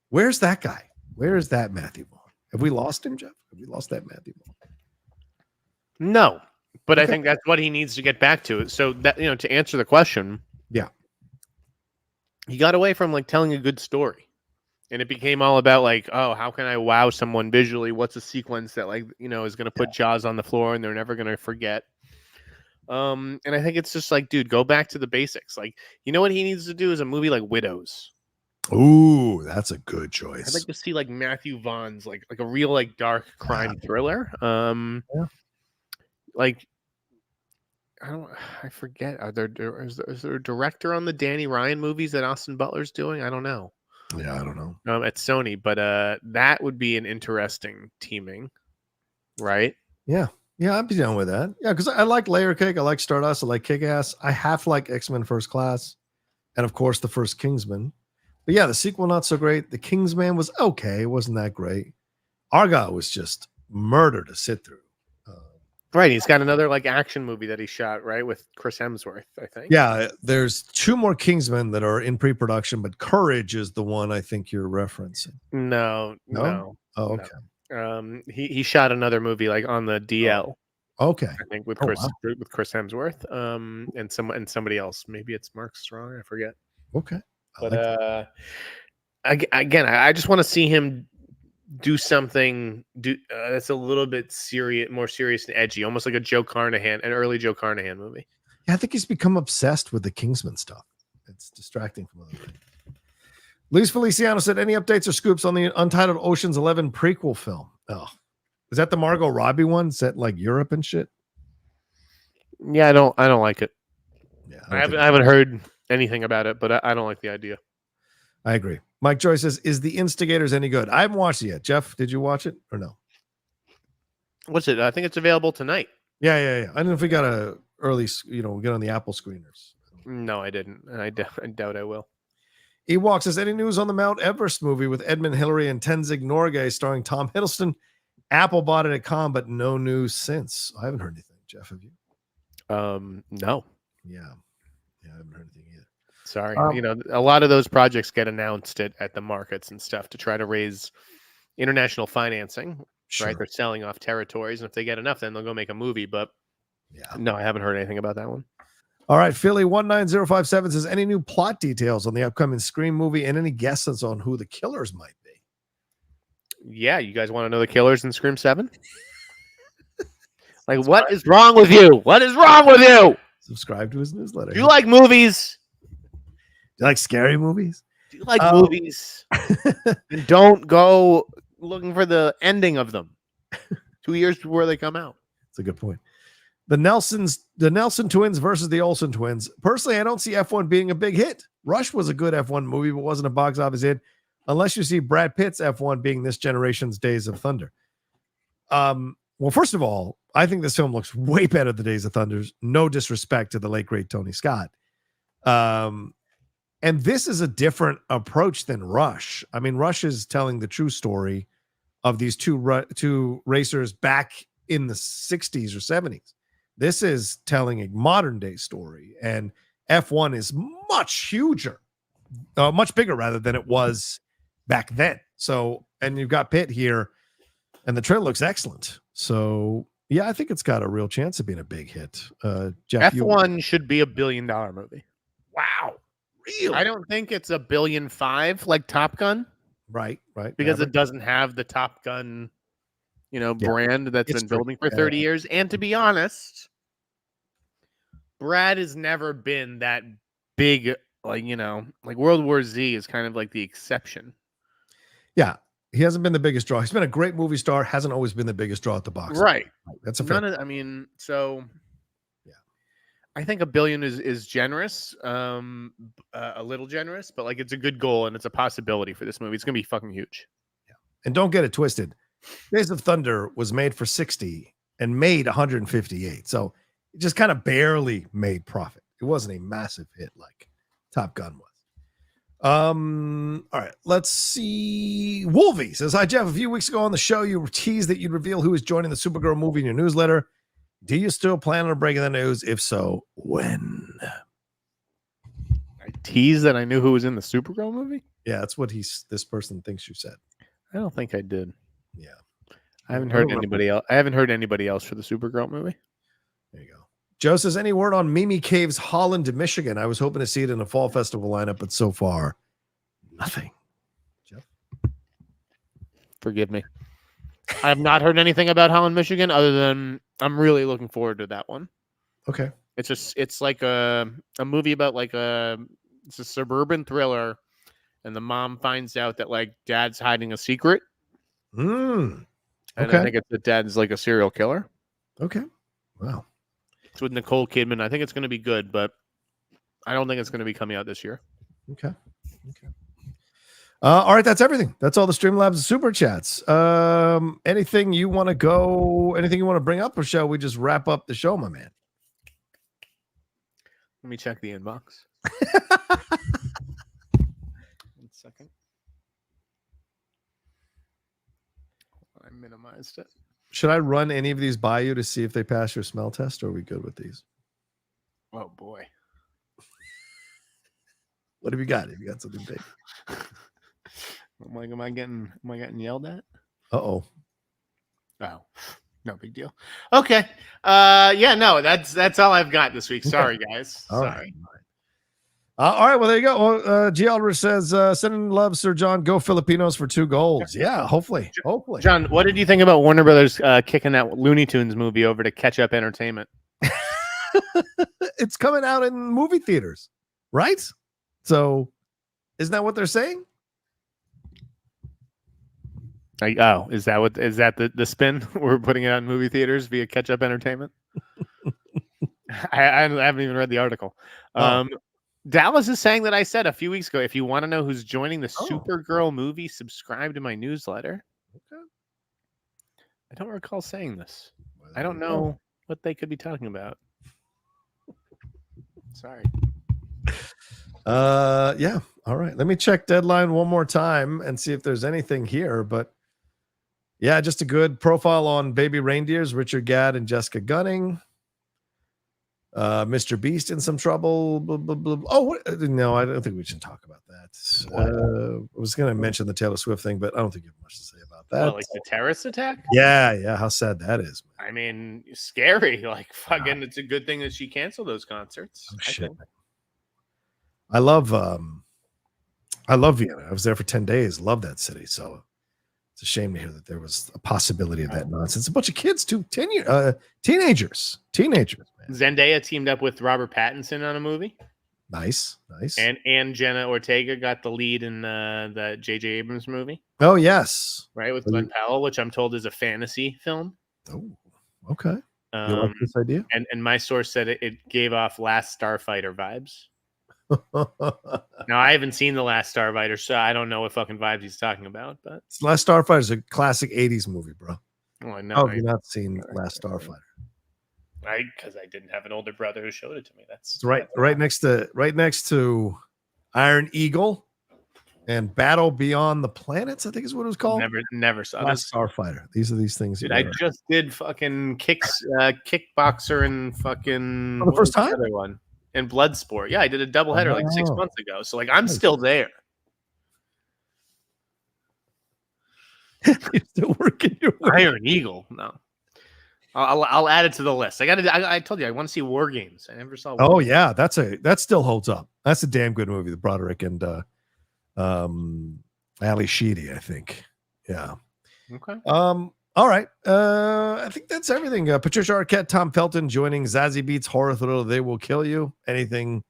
Where's that guy? Where is that Matthew Vaughn? Have we lost him, Jeff? Have we lost that Matthew Vaughn? No, but Okay. I think that's what he needs to get back to. So that, to answer the question, yeah, he got away from like telling a good story, and it became all about like, oh, how can I wow someone visually? What's a sequence that is going to put Jaws on the floor and they're never going to forget? And I think it's just like, dude, go back to the basics. Like, what he needs to do is a movie like Widows. Ooh, that's a good choice. I'd like to see like Matthew Vaughn's like a real like dark crime thriller. Like I forget. Is there a director on the Danny Ryan movies that Austin Butler's doing? I don't know. Yeah, I don't know. At Sony, but that would be an interesting teaming, right? Yeah, I'd be down with that. Yeah, because I like Layer Cake, I like Stardust, I like Kick-Ass. I half like X-Men First Class, and of course the first Kingsman. But yeah, the sequel not so great. The Kingsman was okay, it wasn't that great. Argyle was just murder to sit through. Right, he's got another like action movie that he shot, right, with Chris Hemsworth, I think. Yeah, there's 2 more Kingsmen that are in pre-production, but Courage is the one I think you're referencing. No. Oh, okay. No. He shot another movie like on the DL. Okay. I think with Chris Hemsworth, and somebody else. Maybe it's Mark Strong. I forget. Okay. But again, I just want to see him do something that's a little bit more serious and edgy, almost like an early Joe Carnahan movie. Yeah, I think he's become obsessed with the Kingsman stuff. It's distracting from other things. Luis Feliciano said, any updates or scoops on the untitled Ocean's 11 prequel film? Oh, is that the Margot Robbie one set like Europe and shit? Yeah, I don't like it. Yeah, I haven't heard anything about it, but I don't like the idea. I agree. Mike Joyce says, is The Instigators any good? I haven't watched it yet. Jeff, did you watch it or no? What's it? I think it's available tonight. Yeah. I don't know if we got a early, get on the Apple screeners. No, I didn't. I doubt I will. Ewok says, any news on the Mount Everest movie with Edmund Hillary and Tenzing Norgay starring Tom Hiddleston? Apple bought it at Cannes, but no news since. I haven't heard anything. Jeff, have you? No. Yeah, I haven't heard anything either. Sorry. A lot of those projects get announced at the markets and stuff to try to raise international financing. Sure. Right? They're selling off territories, and if they get enough, then they'll go make a movie. But yeah, no, I haven't heard anything about that one. All right, Philly 19057 says, any new plot details on the upcoming Scream movie and any guesses on who the killers might be? Yeah, you guys want to know the killers in Scream 7? Like, what is wrong with you? What is wrong with you? Subscribe to his newsletter. Do you like movies? Do you like scary movies? Do you like movies? And don't go looking for the ending of them 2 years before they come out. That's a good point. The Nelson twins versus the Olsen twins. Personally, I don't see F1 being a big hit. Rush was a good F1 movie, but wasn't a box office hit, unless you see Brad Pitt's F1 being this generation's Days of Thunder. Well, first of all, I think this film looks way better than Days of Thunder. No disrespect to the late, great Tony Scott. And this is a different approach than Rush. I mean, Rush is telling the true story of these two racers back in the 60s or 70s. This is telling a modern day story, and F1 is much huger, much bigger rather than it was back then. So, and you've got Pitt here, and the trailer looks excellent. So, yeah, I think it's got a real chance of being a big hit. Jeff, F1 should be $1 billion movie. Wow, really? I don't think it's $1.5 billion like Top Gun. Right. Because it doesn't have the Top Gun, brand that's been building for 30 years. And to be honest, Brad has never been that big, like World War Z is kind of like the exception. Yeah. He hasn't been the biggest draw. He's been a great movie star. Hasn't always been the biggest draw at the box. Right. That's a fair. I think $1 billion is generous, a little generous, but like it's a good goal and it's a possibility for this movie. It's gonna be fucking huge. Yeah. And don't get it twisted. Days of Thunder was made for 60 and made 158. So it just kind of barely made profit. It wasn't a massive hit like Top Gun was. All right, let's see. Wolvie says, hi, Jeff. A few weeks ago on the show, you teased that you'd reveal who is joining the Supergirl movie in your newsletter. Do you still plan on breaking the news? If so, when? I teased that I knew who was in the Supergirl movie? Yeah, that's what this person thinks you said. I don't think I did. Yeah. I haven't heard anybody else. I haven't heard anybody else for the Supergirl movie. There you go. Joe says, any word on Mimi Cave's Holland, Michigan? I was hoping to see it in a fall festival lineup, but so far, nothing. Jeff? Forgive me. I have not heard anything about Holland, Michigan, other than I'm really looking forward to that one. Okay. It's like a movie about it's a suburban thriller, and the mom finds out that like dad's hiding a secret. Okay. And I think it's that dad's like a serial killer. Okay. Wow. It's with Nicole Kidman. I think it's going to be good, but I don't think it's going to be coming out this year. Okay. All right, that's everything. That's all the Streamlabs super chats. Anything you want to bring up, or shall we just wrap up the show, my man? Let me check the inbox. 1 second. I minimized it. Should I run any of these by you to see if they pass your smell test, or are we good with these? Oh boy. What have you got? Have you got something big? Am I getting yelled at? Uh-oh. Oh, no big deal. Okay. No, that's all I've got this week. Sorry, guys. All Sorry. Right. All right. Well, there you go. Well, G. Aldrich says, sending love, Sir John. Go Filipinos for 2 goals. Yeah, hopefully. John, what did you think about Warner Brothers kicking that Looney Tunes movie over to Catch Up Entertainment? It's coming out in movie theaters, right? So, isn't that what they're saying? Is that the spin? We're putting it out in movie theaters via Catch Up Entertainment? I haven't even read the article. Dallas is saying that I said a few weeks ago, if you want to know who's joining the Supergirl movie, subscribe to my newsletter. Okay. I don't recall saying this. I don't know what they could be talking about. Sorry. Yeah. All right. Let me check Deadline one more time and see if there's anything here. But yeah, just a good profile on Baby Reindeers, Richard Gadd and Jessica Gunning. Mr. Beast in some trouble. Blah, blah, blah. Oh, no, I don't think we should talk about that. I was going to mention the Taylor Swift thing, but I don't think you have much to say about that. Like the terrorist attack? Yeah. How sad that is, man. I mean, scary. Like, fucking, It's a good thing that she canceled those concerts. Oh, shit. I love Vienna. I was there for 10 days. Love that city. So it's a shame to hear that there was a possibility of that nonsense. A bunch of kids too, teenagers. Man. Zendaya teamed up with Robert Pattinson on a movie. Nice. And Jenna Ortega got the lead in the J.J. Abrams movie. Oh, yes. Right, with Glenn Powell, which I'm told is a fantasy film. Oh, okay. You like this idea? And my source said it gave off Last Starfighter vibes. Now, I haven't seen The Last Starfighter, so I don't know what fucking vibes he's talking about. But Last Starfighter is a classic 80s movie, bro. Oh, I know. Oh, you've not seen Last Starfighter. Because I didn't have an older brother who showed it to me. That's right next to Iron Eagle and Battle Beyond the Planets, I think is what it was called. Never saw Last Starfighter. These are these things. Dude, I just did fucking kickboxer and fucking for the first time. Other one. and Bloodsport. Yeah, I did a doubleheader like 6 months ago. So like I'm still there. You're still working your way. Iron Eagle. No. I'll add it to the list. I told you I want to see War Games. I never saw. Oh yeah, that still holds up. That's a damn good movie. The Broderick and Ali Sheedy, I think. Yeah. Okay. All right. I think that's everything. Patricia Arquette, Tom Felton joining Zazie Beetz horror thriller They Will Kill You. Any big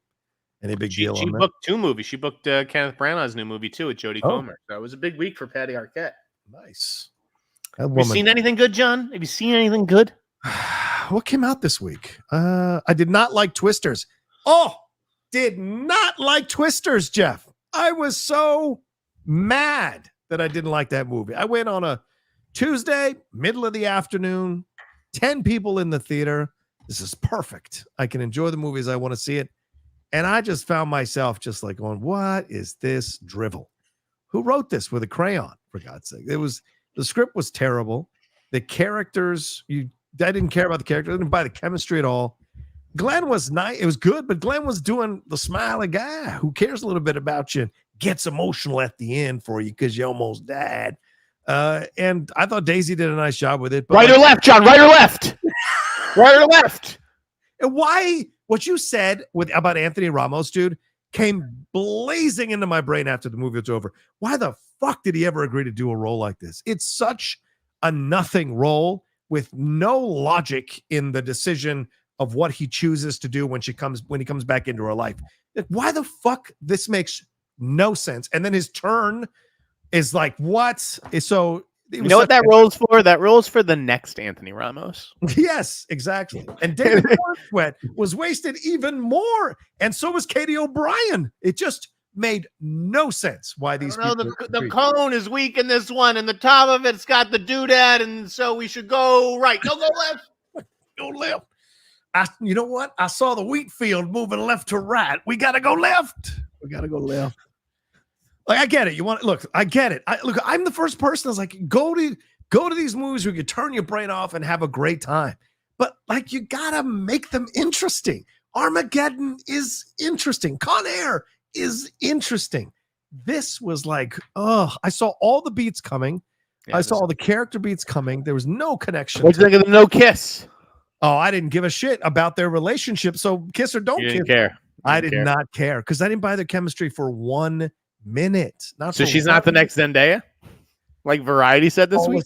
deal She on that? booked 2 movies. She booked Kenneth Branagh's new movie too with Jodie Comer. So it was a big week for Patty Arquette. Nice. Have you seen anything good, John? Have you seen anything good? What came out this week? I did not like Twisters. Oh, did not like Twisters, Jeff. I was so mad that I didn't like that movie. I went on a Tuesday, middle of the afternoon, 10 people in the theater. This is perfect. I can enjoy the movie as I want to see it. And I just found myself just like going, what is this drivel? Who wrote this with a crayon, for God's sake? The script was terrible. The characters, I didn't care about the characters. I didn't buy the chemistry at all. Glenn was nice. It was good, but Glenn was doing the smiley guy who cares a little bit about you, gets emotional at the end for you because you almost died. And I thought Daisy did a nice job with it. But right or left, John? Right or left? Right or left? And why what you said about Anthony Ramos, dude, came blazing into my brain after the movie was over. Why the fuck did he ever agree to do a role like this? It's such a nothing role with no logic in the decision of what he chooses to do when he comes back into her life. Like, why the fuck? This makes no sense. And then his turn is like, what? So you know what that role's for? That role's for the next Anthony Ramos. Yes, exactly. And David Sweat was wasted even more. And so was Katie O'Brien. It just made no sense why these people. The cone is weak in this one, and the top of it's got the doodad, and so we should go right. No, go left. Go left. You know what? I saw the wheat field moving left to right. We got to go left. We got to go left. Like, I get it. I get it. I'm the first person that's like, go to these movies where you turn your brain off and have a great time. But like, you gotta make them interesting. Armageddon is interesting. Con Air is interesting. This was like, I saw all the beats coming. Yeah, I saw all the character beats coming. There was no connection. What'd you think of the no kiss? Oh, I didn't give a shit about their relationship. So kiss or don't kiss. Care. I did not care because I didn't buy their chemistry for 1 minute. So she's not the next Zendaya, like Variety said this week.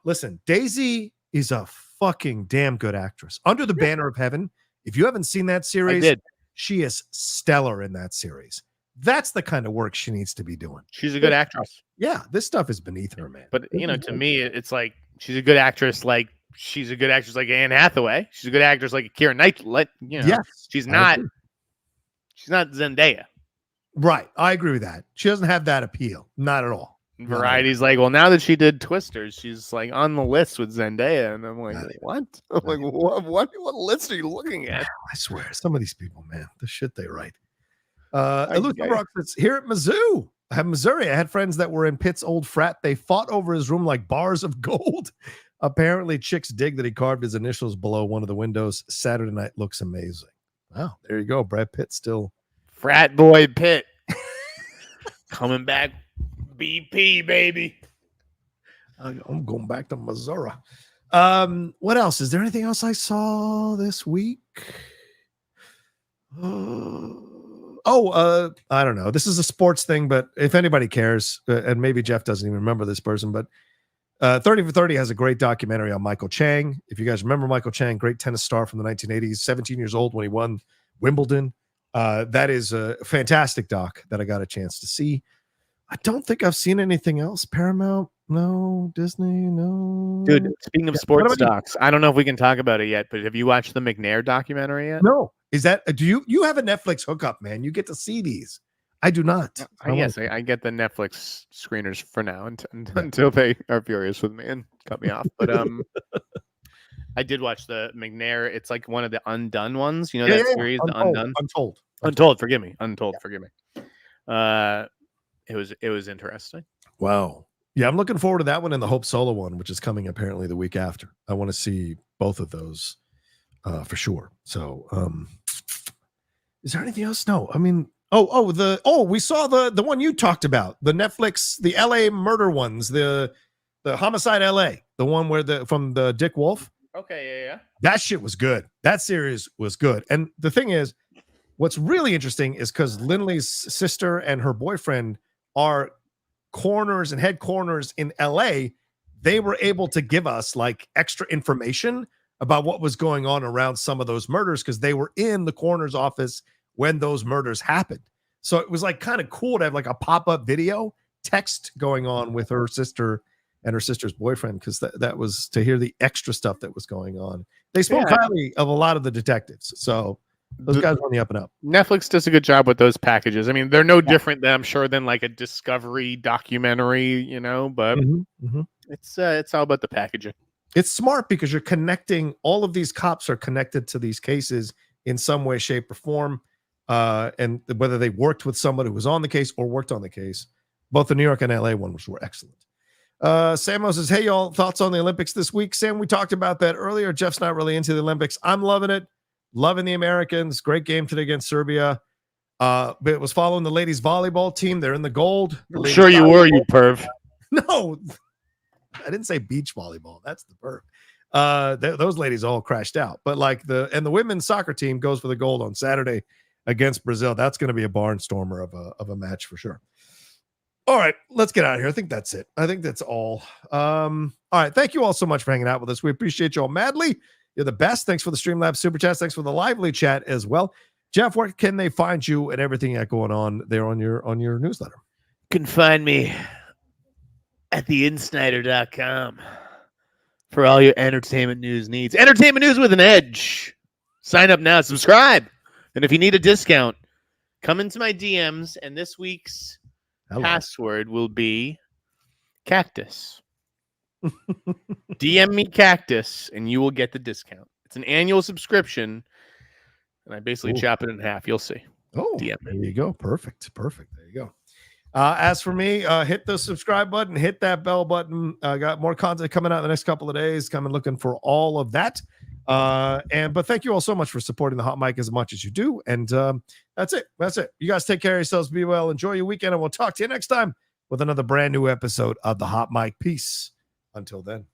Listen. Daisy is a fucking damn good actress. Under the Banner of Heaven. If you haven't seen that series, she is stellar in that series. That's the kind of work she needs to be doing. She's a good actress. Yeah, this stuff is beneath her, man. But to me, it's like she's a good actress. Like she's a good actress, like Anne Hathaway. She's a good actress, like Keira Knightley. Yes, she's not Zendaya. Right. I agree with that. She doesn't have that appeal. Not at all. Variety's like, well, now that she did Twisters, she's like on the list with Zendaya. And I'm like, what? I'm like, what list are you looking at? I swear, some of these people, man, the shit they write. Luke Brock says, here at Mizzou, Missouri, I had friends that were in Pitt's old frat. They fought over his room like bars of gold. Apparently, chicks dig that he carved his initials below one of the windows. Saturday night looks amazing. Wow, there you go. Brad Pitt still. Frat boy Pitt. Coming back. BP, baby. I'm going back to Missouri. What else? Is there anything else I saw this week? I don't know. This is a sports thing, but if anybody cares, and maybe Jeff doesn't even remember this person, but 30 for 30 has a great documentary on Michael Chang. If you guys remember Michael Chang, great tennis star from the 1980s, 17 years old when he won Wimbledon. That is a fantastic doc that I got a chance to see. I don't think I've seen anything else. Paramount, no. Disney, no. Dude, speaking of sports docs, I don't know if we can talk about it yet, but have you watched the McNair documentary yet? No. Is that, you have a Netflix hookup, man. You get to see these. I do not. I get the Netflix screeners for now until they are furious with me and cut me off. But I did watch the McNair. It's like one of the Undone ones. You know that series, the Undone? Untold. Forgive me. Forgive me. It was interesting. Wow. Yeah, I'm looking forward to that one and the Hope Solo one, which is coming apparently the week after. I want to see both of those for sure. So Is there anything else? No. I mean, we saw the one you talked about, the Netflix, the LA murder ones, the Homicide LA, the one where from the Dick Wolf. Okay, yeah. That shit was good. That series was good. And the thing is, what's really interesting is because Lindley's sister and her boyfriend are coroners and head coroners in LA. They were able to give us like extra information about what was going on around some of those murders because they were in the coroner's office when those murders happened. So it was like kind of cool to have like a pop-up video text going on with her sister and her sister's boyfriend, because that was to hear the extra stuff that was going on. They spoke highly of a lot of the detectives. So those guys are on the up and up. Netflix does a good job with those packages. I mean, they're no different than, I'm sure, than like a Discovery documentary, but it's all about the packaging. It's smart because you're connecting, all of these cops are connected to these cases in some way, shape, or form. And whether they worked with somebody who was on the case or worked on the case. Both the New York and LA ones were excellent. Samo says, hey, y'all, thoughts on the Olympics this week? Sam, we talked about that earlier. Jeff's not really into the Olympics. I'm loving it. Loving the Americans. Great game today against Serbia. But it was following the ladies volleyball team. They're in the gold. I'm sure you were, you perv. No, I didn't say beach volleyball. That's the perv. Those ladies all crashed out. But like the women's soccer team goes for the gold on Saturday against Brazil. That's going to be a barnstormer of a match for sure. All right, let's get out of here. I think that's it. I think that's all. All right, thank you all so much for hanging out with us. We appreciate you all madly. You're the best. Thanks for the Streamlabs super chats. Thanks for the lively chat as well. Jeff, where can they find you and everything that going on there on your newsletter? You can find me at theinsnyder.com for all your entertainment news needs. Entertainment news with an edge. Sign up now. Subscribe. And if you need a discount, come into my DMs, and this week's password will be cactus. DM me cactus and you will get the discount. It's an annual subscription, and I basically chop it in half. You'll see. DM. There you go. Perfect. There you go. As for me, hit the subscribe button, hit that bell button. Got more content coming out in the next couple of days. Coming looking for all of that. But thank you all so much for supporting the Hot Mic as much as you do. And that's it. You guys take care of yourselves. Be well. Enjoy your weekend. And we'll talk to you next time with another brand new episode of the Hot Mic. Peace. Until then.